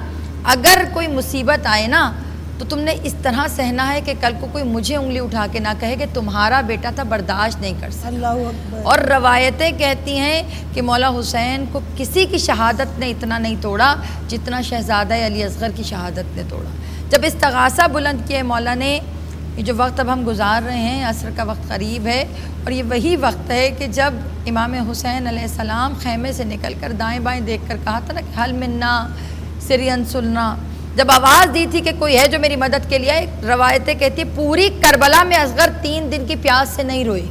اگر کوئی مصیبت آئے نا تو تم نے اس طرح سہنا ہے کہ کل کو کوئی مجھے انگلی اٹھا کے نہ کہے کہ تمہارا بیٹا تھا برداشت نہیں کر سکتا. اللہ اکبر. اور روایتیں کہتی ہیں کہ مولا حسین کو کسی کی شہادت نے اتنا نہیں توڑا جتنا شہزادہ علی اصغر کی شہادت نے توڑا. جب استغاثہ بلند کیا مولا نے, یہ جو وقت اب ہم گزار رہے ہیں عصر کا وقت قریب ہے, اور یہ وہی وقت ہے کہ جب امام حسین علیہ السلام خیمے سے نکل کر دائیں بائیں دیکھ کر کہا تھا نا کہ حل منا سرین سلنا, جب آواز دی تھی کہ کوئی ہے جو میری مدد کے لیے آئے. روایتیں کہتی ہیں پوری کربلا میں اصغر 3 دن کی پیاس سے نہیں روئے,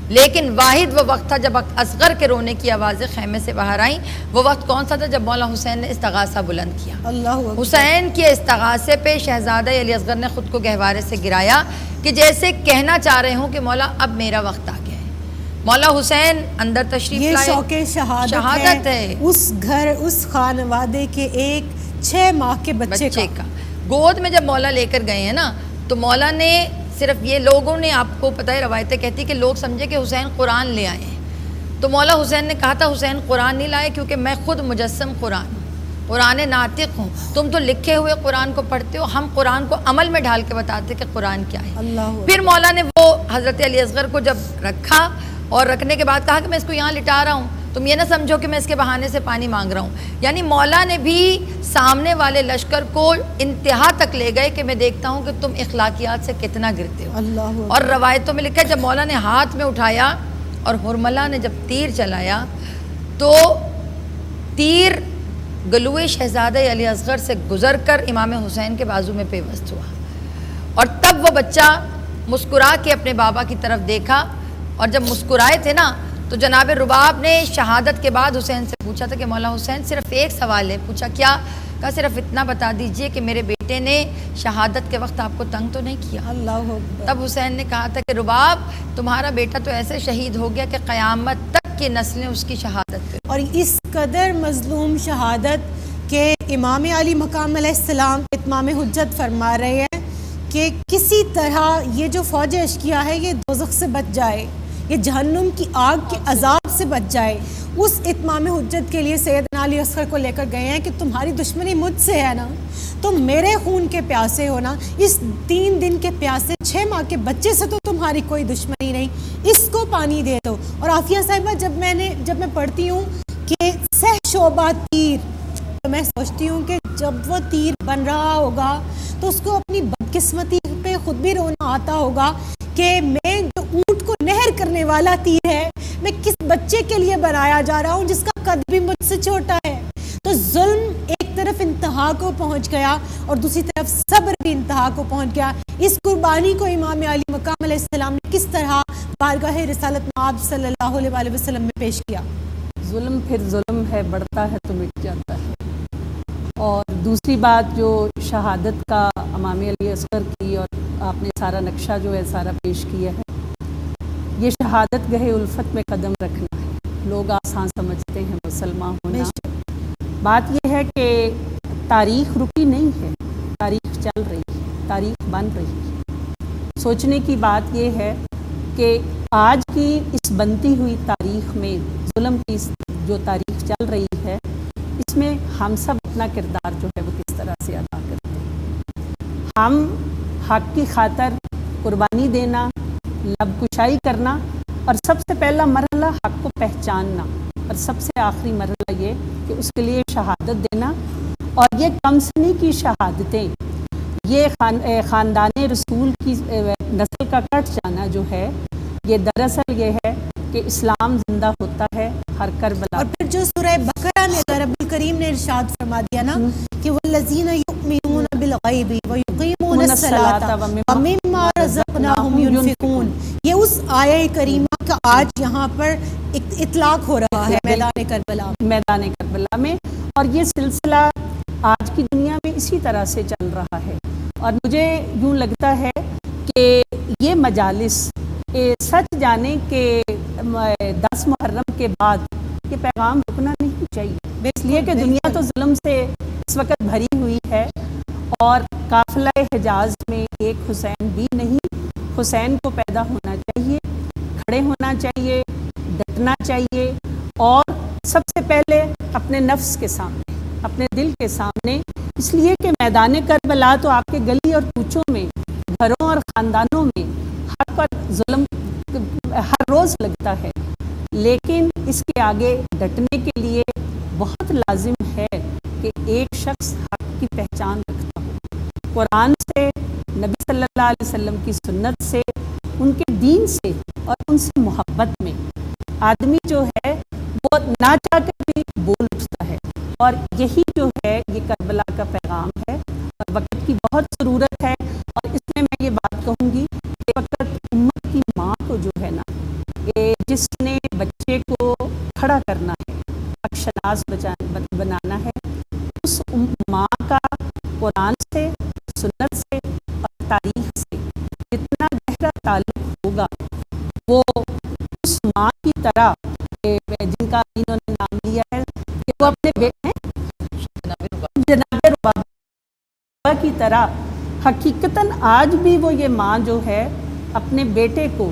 لیکن واحد وہ وقت تھا جب اصغر کے رونے کی آوازیں خیمے سے باہر آئیں. وہ وقت کون سا تھا؟ جب مولا حسین نے استغاثہ بلند کیا. اللہ اکبر. حسین کے استغاثے پہ شہزادہ علی اصغر نے خود کو گہوارے سے گرایا کہ جیسے کہنا چاہ رہے ہوں کہ مولا اب میرا وقت آ گیا ہے. مولا حسین اندر تشریف یہ لائے. شوق شہادت ہے اس گھر, اس خانوادے کے ایک 6 ماہ کے بچے کا گود میں جب مولا لے کر گئے ہیں نا, تو مولا نے صرف یہ, لوگوں نے, آپ کو پتہ ہے روایتیں کہتی کہ لوگ سمجھے کہ حسین قرآن لے آئے ہیں. تو مولا حسین نے کہا تھا حسین قرآن نہیں لائے کیونکہ میں خود مجسم قرآن ناطق ہوں. تم تو لکھے ہوئے قرآن کو پڑھتے ہو, ہم قرآن کو عمل میں ڈھال کے بتاتے کہ قرآن کیا ہے. اللہ. پھر مولا نے وہ حضرت علی اصغر کو جب رکھا اور رکھنے کے بعد کہا کہ میں اس کو یہاں لٹا رہا ہوں, تم یہ نہ سمجھو کہ میں اس کے بہانے سے پانی مانگ رہا ہوں. یعنی مولا نے بھی سامنے والے لشکر کو انتہا تک لے گئے کہ میں دیکھتا ہوں کہ تم اخلاقیات سے کتنا گرتے ہو. اللہ. اور روایتوں میں لکھا ہے جب مولا نے ہاتھ میں اٹھایا اور حرملہ نے جب تیر چلایا تو تیر گلوئے شہزادہ علی اصغر سے گزر کر امام حسین کے بازو میں پیوست ہوا, اور تب وہ بچہ مسکرا کے اپنے بابا کی طرف دیکھا. اور جب مسکرائے تھے نا تو جناب رباب نے شہادت کے بعد حسین سے پوچھا تھا کہ مولا حسین صرف ایک سوال ہے. پوچھا کیا؟ کہا صرف اتنا بتا دیجئے کہ میرے بیٹے نے شہادت کے وقت آپ کو تنگ تو نہیں کیا. اللہ اکبر. تب حسین نے کہا تھا کہ رباب تمہارا بیٹا تو ایسے شہید ہو گیا کہ قیامت تک کی نسلیں اس کی شہادت پہ. اور اس قدر مظلوم شہادت کہ امام علی مقام علیہ السلام اتمام حجت فرما رہے ہیں کہ کسی طرح یہ جو فوج اشکیا ہے یہ دوزخ سے بچ جائے, یہ جہنم کی آگ کے عذاب سے بچ جائے. اس اتمام حجت کے لیے سیدنا علی اصغر کو لے کر گئے ہیں کہ تمہاری دشمنی مجھ سے ہے نا, تم میرے خون کے پیاسے ہو نا, اس 3 دن کے پیاسے 6 ماہ کے بچے سے تو تمہاری کوئی دشمنی نہیں, اس کو پانی دے دو. اور عافیہ صاحبہ جب میں پڑھتی ہوں کہ 100 شعبہ تیر, تو میں سوچتی ہوں کہ جب وہ تیر بن رہا ہوگا تو اس کو اپنی بدقسمتی پہ خود بھی رونا آتا ہوگا کہ میں جو اونٹ کو نہر کرنے والا تیر ہے میں کس بچے کے لیے بنایا جا رہا ہوں جس کا قد بھی مجھ سے چھوٹا ہے. تو ظلم ایک طرف انتہا کو پہنچ گیا اور دوسری طرف صبر بھی انتہا کو پہنچ گیا. اس قربانی کو امام علی مقام علیہ السلام نے کس طرح بارگاہ رسالت مآب صلی اللہ علیہ وسلم میں پیش کیا. ظلم پھر ظلم ہے, بڑھتا ہے تو مٹ جاتا ہے. اور دوسری بات جو شہادت کا امام علی اصغر کی, اور آپ نے سارا نقشہ جو ہے سارا پیش کیا ہے, یہ شہادت گہے الفت میں قدم رکھنا ہے. لوگ آسان سمجھتے ہیں مسلمان ہونا. بات یہ ہے کہ تاریخ رکی نہیں ہے, تاریخ چل رہی ہے, تاریخ بن رہی ہے. سوچنے کی بات یہ ہے کہ آج کی اس بنتی ہوئی تاریخ میں ظلم کی جو تاریخ چل رہی ہے اس میں ہم سب اپنا کردار جو ہے وہ کس طرح سے ادا کرتے ہیں. ہم حق کی خاطر قربانی دینا, لب کشائی کرنا, اور سب سے پہلا مرحلہ حق کو پہچاننا, اور سب سے آخری مرحلہ یہ کہ اس کے لیے شہادت دینا. اور یہ کم سنی کی شہادتیں, یہ خاندان رسول کی نسل کا کٹ جانا جو ہے, یہ دراصل یہ ہے کہ اسلام زندہ ہوتا ہے ہر کربلا. اور پھر جو سورہ بقرہ میں رب الکریم نے ارشاد فرما دیا نا کہ والذین یؤمنون بالغیب ویقیمون الصلاۃ ومما رزقناہم ینفقون, یہ اس آیہ کریمہ کا آج یہاں پر اطلاق ہو رہا ہے میدان کربلا میں. اور یہ سلسلہ آج کی دنیا میں اسی طرح سے چل رہا ہے. اور مجھے یوں لگتا ہے کہ یہ مجالس سچ جانے کہ 10 محرم کے بعد یہ پیغام رکنا نہیں چاہیے, اس لیے کہ دنیا تو ظلم سے اس وقت بھری ہوئی ہے. اور قافلہ حجاز میں ایک حسین بھی نہیں, حسین کو پیدا ہونا چاہیے, کھڑے ہونا چاہیے, ڈٹنا چاہیے, اور سب سے پہلے اپنے نفس کے سامنے، اپنے دل کے سامنے، اس لیے کہ میدان کربلا تو آپ کے گلی اور کوچوں میں، گھروں اور خاندانوں میں حق اور ظلم ہر روز لگتا ہے، لیکن اس کے آگے ڈٹنے کے لیے بہت لازم ہے کہ ایک شخص حق کی پہچان رکھتا ہو، قرآن سے، نبی صلی اللہ علیہ وسلم کی سنت سے، ان کے دین سے اور ان سے محبت میں آدمی جو ہے وہ نہ چاہ کر بھی بول اٹھتا ہے، اور یہی جو ہے یہ کربلا کا پیغام ہے، اور وقت کی بہت ضرورت ہے، اور اس میں میں یہ بات کہوں گی کہ وقت امت کی ماں کو جو ہے نا، جس نے بچے کو کھڑا کرنا ہے، حق شناس بنانا ہے، اس ماں کا قرآن سے، سنت سے اور تاریخ سے جتنا گہرا تعلق ہوگا، وہ اس ماں کی طرح جن کا انہوں نے نام لیا ہے کہ وہ اپنے بیٹے جناب ربابہ کی طرح حقیقتاً آج بھی وہ یہ ماں جو ہے اپنے بیٹے کو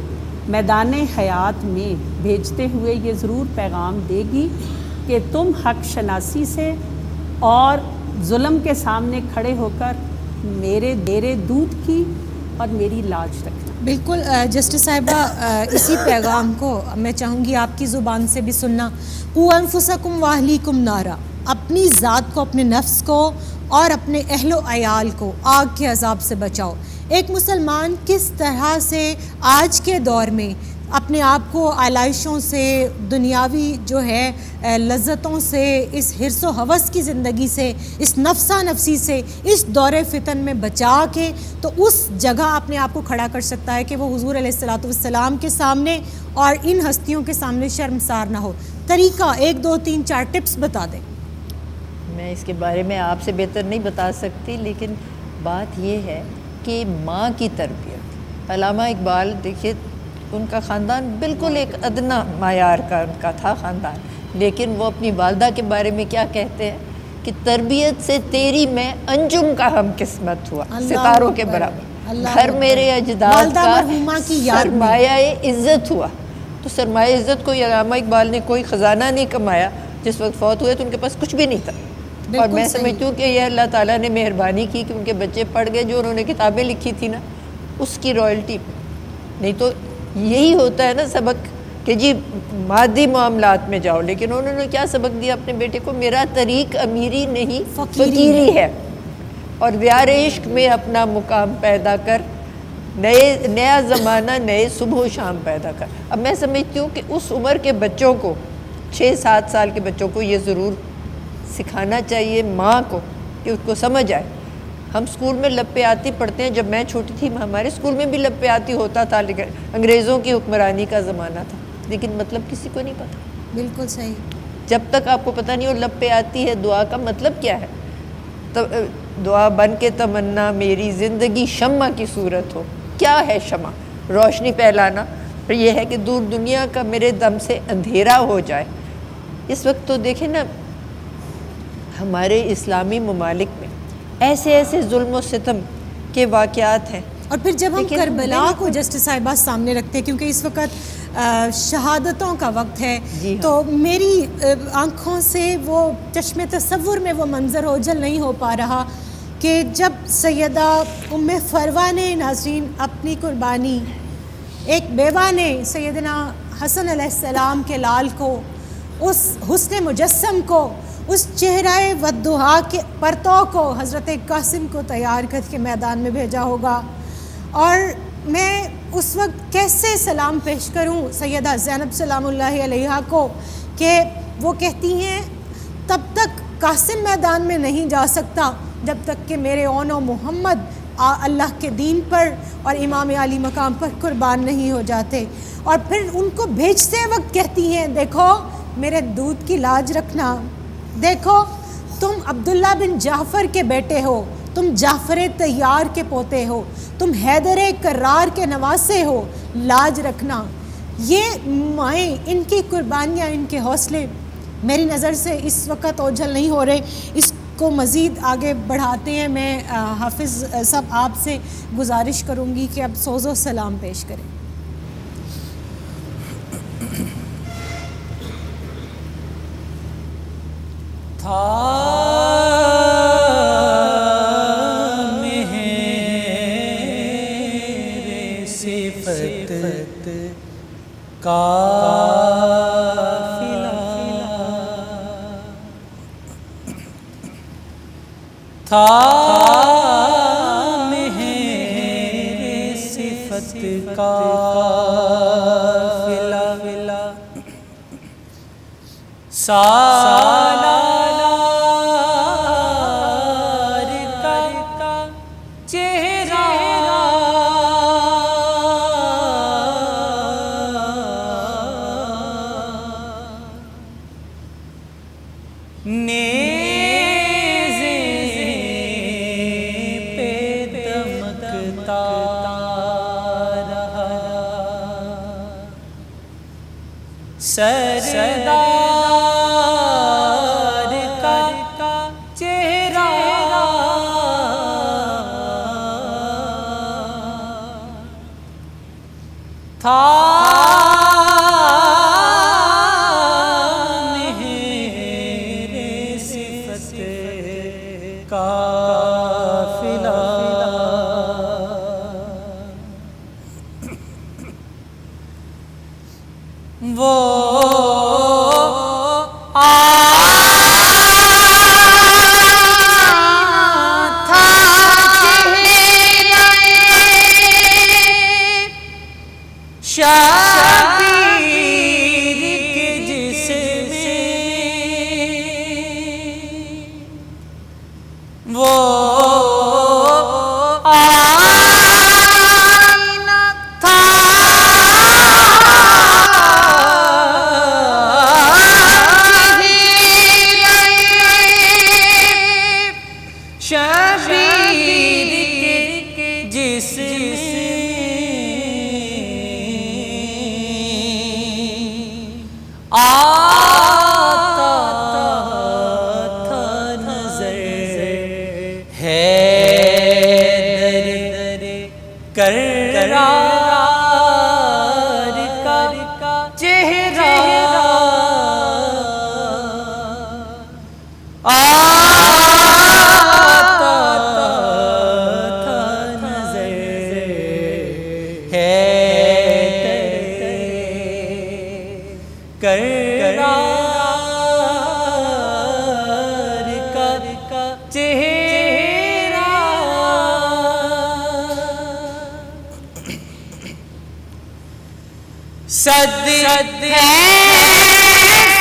میدان حیات میں بھیجتے ہوئے یہ ضرور پیغام دے گی کہ تم حق شناسی سے اور ظلم کے سامنے کھڑے ہو کر میرے دودھ کی اور میری لاج رکھنا۔ بالکل جسٹس صاحبہ، اسی پیغام کو میں چاہوں گی آپ کی زبان سے بھی سننا۔ قُوْ أَنفُسَكُمْ وَأَهْلِيكُمْ نَارًا، اپنی ذات کو، اپنے نفس کو اور اپنے اہل و عیال کو آگ کے عذاب سے بچاؤ۔ ایک مسلمان کس طرح سے آج کے دور میں اپنے آپ کو آلائشوں سے، دنیاوی جو ہے لذتوں سے، اس حرص و ہوس کی زندگی سے، اس نفسا نفسی سے، اس دور فتن میں بچا کے تو اس جگہ اپنے آپ کو کھڑا کر سکتا ہے کہ وہ حضور علیہ الصلوۃ والسلام کے سامنے اور ان ہستیوں کے سامنے شرمسار نہ ہو۔ طریقہ 1 2 3 4 ٹپس بتا دیں۔ میں اس کے بارے میں آپ سے بہتر نہیں بتا سکتی، لیکن بات یہ ہے کہ ماں کی تربیت، علامہ اقبال دیکھیے ان کا خاندان بالکل ایک ادنا معیار کا ان کا تھا خاندان، لیکن وہ اپنی والدہ کے بارے میں کیا کہتے ہیں کہ تربیت سے تیری میں انجم کا ہم قسمت ہوا، ستاروں کے برابر، گھر میرے اجداد کا سرمایہ عزت ہوا۔ تو سرمایہ عزت کو علامہ اقبال نے کوئی خزانہ نہیں کمایا، جس وقت فوت ہوئے تو ان کے پاس کچھ بھی نہیں تھا، اور میں سمجھتی ہوں کہ یہ اللہ تعالیٰ نے مہربانی کی کہ ان کے بچے پڑھ گئے، جو انہوں نے کتابیں لکھی تھی نا اس کی رائلٹی، نہیں تو یہی ہوتا ہے نا سبق کہ جی مادی معاملات میں جاؤ، لیکن انہوں نے کیا سبق دیا اپنے بیٹے کو؟ میرا طریق امیری نہیں فقیری ہے، اور بیار عشق میں اپنا مقام پیدا کر، نیا زمانہ نئے صبح و شام پیدا کر۔ اب میں سمجھتی ہوں کہ اس عمر کے بچوں کو، 6-7 سال کے بچوں کو یہ ضرور سکھانا چاہیے ماں کو کہ اس کو سمجھ آئے۔ ہم اسکول میں لب پہ آتی پڑھتے ہیں، جب میں چھوٹی تھی ہمارے اسکول میں بھی لب پہ آتی ہوتا تھا، لیکن انگریزوں کی حکمرانی کا زمانہ تھا، لیکن مطلب کسی کو نہیں پتہ۔ بالکل صحیح۔ جب تک آپ کو پتہ نہیں ہو لب پہ آتی ہے دعا کا مطلب کیا ہے، دعا بن کے تمنا میری زندگی شمع کی صورت ہو۔ کیا ہے شمع؟ روشنی پھیلانا، اور یہ ہے کہ دور دنیا کا میرے دم سے اندھیرا ہو جائے۔ اس وقت تو دیکھیں نا ہمارے اسلامی ممالک میں ایسے ظلم و ستم کے واقعات ہیں، اور پھر جب ہم کربلا کو جسٹس صاحبہ سامنے رکھتے ہیں، کیونکہ اس وقت شہادتوں کا وقت ہے، تو میری آنکھوں سے وہ چشم تصور میں وہ منظر اوجھل نہیں ہو پا رہا کہ جب سیدہ ام فروہ نے ناظرین اپنی قربانی، ایک بیوہ نے سیدنا حسن علیہ السلام کے لال کو، اس حسن مجسم کو، اس چہرہ والضحیٰ کے پرتو کو، حضرت قاسم کو تیار کر کے میدان میں بھیجا ہوگا، اور میں اس وقت کیسے سلام پیش کروں سیدہ زینب سلام اللہ علیہا کو کہ وہ کہتی ہیں تب تک قاسم میدان میں نہیں جا سکتا جب تک کہ میرے اون و محمد اللہ کے دین پر اور امام علی مقام پر قربان نہیں ہو جاتے، اور پھر ان کو بھیجتے وقت کہتی ہیں دیکھو میرے دودھ کی لاج رکھنا، دیکھو تم عبداللہ بن جعفر کے بیٹے ہو، تم جعفر طیار کے پوتے ہو، تم حیدر کرار کے نواسے ہو، لاج رکھنا۔ یہ مائیں، ان کی قربانیاں، ان کے حوصلے میری نظر سے اس وقت اوجھل نہیں ہو رہے، اس کو مزید آگے بڑھاتے ہیں۔ میں حافظ صاحب آپ سے گزارش کروں گی کہ اب سوز و سلام پیش کریں۔ تھا میرے صفت قافلہ، تھا میرے صفت قافلہ، سالار کا چہرہ نیزے پہ دمکتا رہا، سردار کا چہرہ تھا میرے صفت قافلہ، وہ شبیر کے جس میں وہ آئینہ تھا، شبیر کے جس آتا تھا نظر، حیدر کرار کا چہرہ آتا تھا نظر، کرار کا چہرہ، صد ہے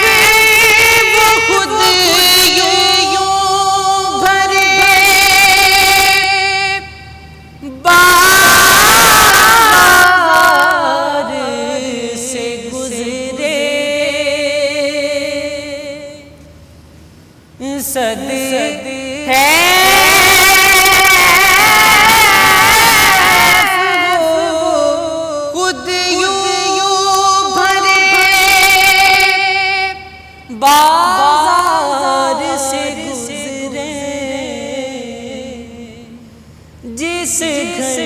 وہ خود یوں بھرے بازار سے گزرے، صد ہے خود یوں بھرے بازار سے گزرے، جس گھر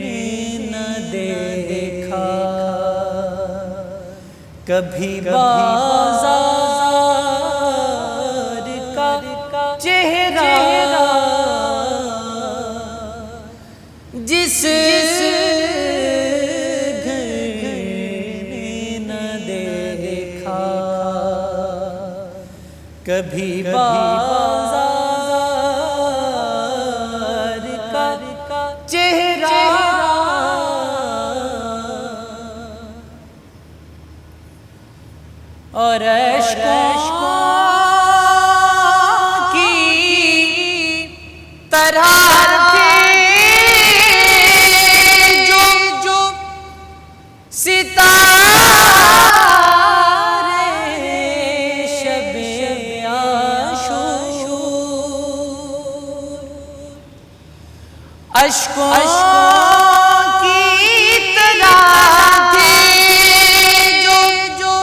نے نہ دیکھا کبھی بازار کا چہرہ، جس گھر نے نہ دیکھا کبھی بازار کا چہرہ، اور اشکوں کی طرح تھے جو ستارے شب عاشور، اشکوں کی طرح تھے جو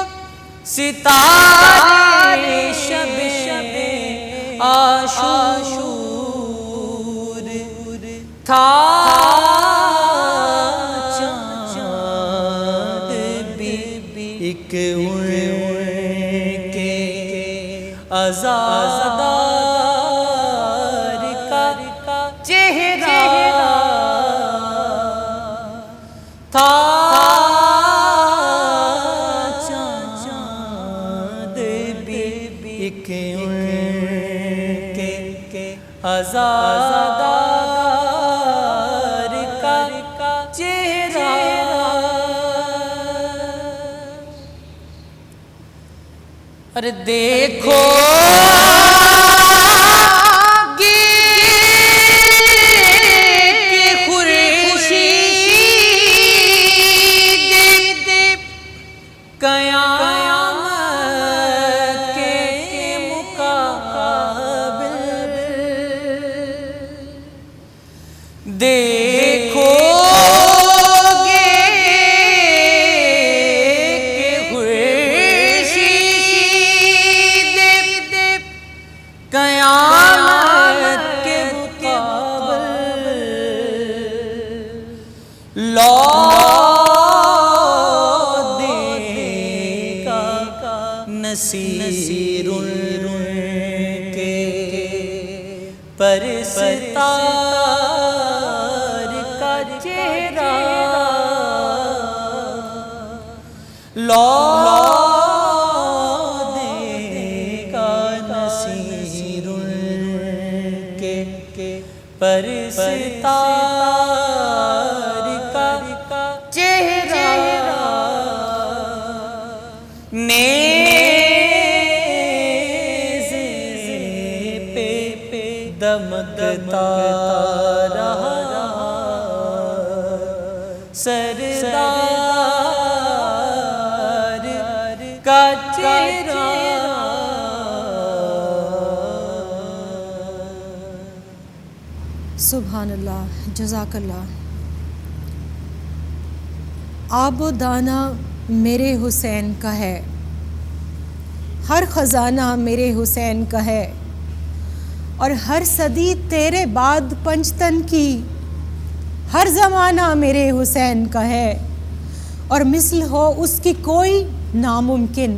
ستارے شب عاشور، تھا چاند بھی ایک اڑ کے عزادار کا چہرہ تھا چاند بھی ایک ان کے عزادار کا چہرہ اور دیکھو دیکھو گے کہ خورشید قیامت کے مقابل لا دے گا نصیر کے پرستار کا چہرہ لا دے گا نصیر کے پرستار کا چہرہ نیزے پہ دمکتا رہا سردار کا چہرہ سبحان اللہ، جزاک اللہ۔ آب و دانہ میرے حسین کا ہے، ہر خزانہ میرے حسین کا ہے، اور ہر صدی تیرے بعد پنجتن کی، ہر زمانہ میرے حسین کا ہے، اور مثل ہو اس کی کوئی ناممکن،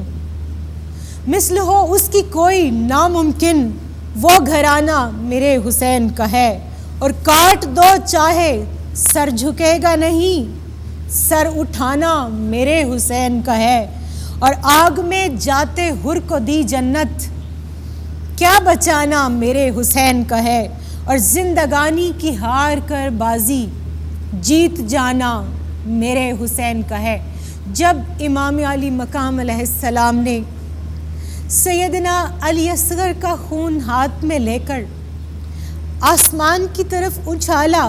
مثل ہو اس کی کوئی ناممکن، وہ گھرانہ میرے حسین کا ہے، اور کاٹ دو چاہے سر جھکے گا نہیں، سر اٹھانا میرے حسین کا ہے، اور آگ میں جاتے ہر کو دی جنت، کیا بچانا میرے حسین کا ہے، اور زندگانی کی ہار کر بازی جیت جانا میرے حسین کا ہے۔ جب امام علی مقام علیہ السلام نے سیدنا علی اصغر کا خون ہاتھ میں لے کر آسمان کی طرف اچھالا،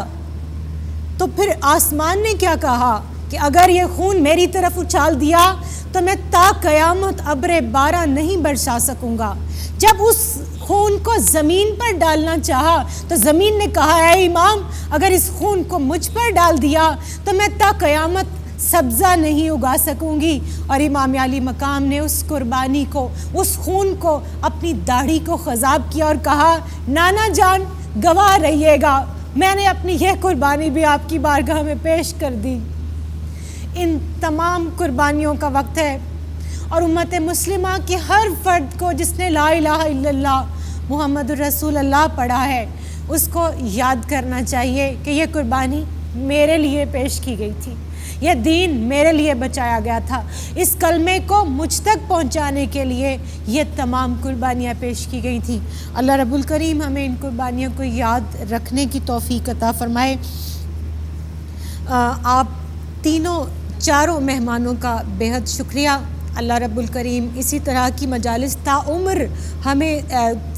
تو پھر آسمان نے کیا کہا کہ اگر یہ خون میری طرف اچھال دیا تو میں تا قیامت ابر بارہ نہیں برسا سکوں گا۔ جب اس خون کو زمین پر ڈالنا چاہا تو زمین نے کہا اے امام، اگر اس خون کو مجھ پر ڈال دیا تو میں تا قیامت سبزہ نہیں اگا سکوں گی۔ اور امام علی مقام نے اس قربانی کو، اس خون کو اپنی داڑھی کو خضاب کیا اور کہا نانا جان گواہ رہیے گا، میں نے اپنی یہ قربانی بھی آپ کی بارگاہ میں پیش کر دی۔ ان تمام قربانیوں کا وقت ہے، اور امت مسلمہ کے ہر فرد کو جس نے لا الہ الا اللہ محمد رسول اللہ پڑھا ہے، اس کو یاد کرنا چاہیے کہ یہ قربانی میرے لیے پیش کی گئی تھی، یہ دین میرے لیے بچایا گیا تھا، اس کلمے کو مجھ تک پہنچانے کے لیے یہ تمام قربانیاں پیش کی گئی تھیں۔ اللہ رب الکریم ہمیں ان قربانیوں کو یاد رکھنے کی توفیق عطا فرمائے۔ آپ چاروں مہمانوں کا بہت شکریہ۔ اللہ رب الکریم اسی طرح کی مجالس تا عمر ہمیں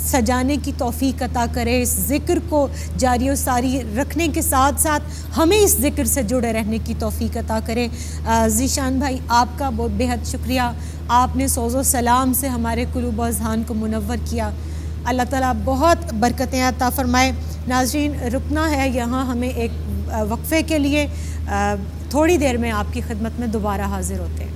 سجانے کی توفیق عطا کرے، اس ذکر کو جاری و ساری رکھنے کے ساتھ ساتھ ہمیں اس ذکر سے جڑے رہنے کی توفیق عطا کرے۔ ذیشان بھائی آپ کا بہت بہت شکریہ، آپ نے سوز و سلام سے ہمارے قلوب و اذہان کو منور کیا۔ اللہ تعالیٰ بہت برکتیں عطا فرمائے۔ ناظرین رکنا ہے یہاں ہمیں ایک وقفے کے لیے، تھوڑی دیر میں آپ کی خدمت میں دوبارہ حاضر ہوتے ہیں۔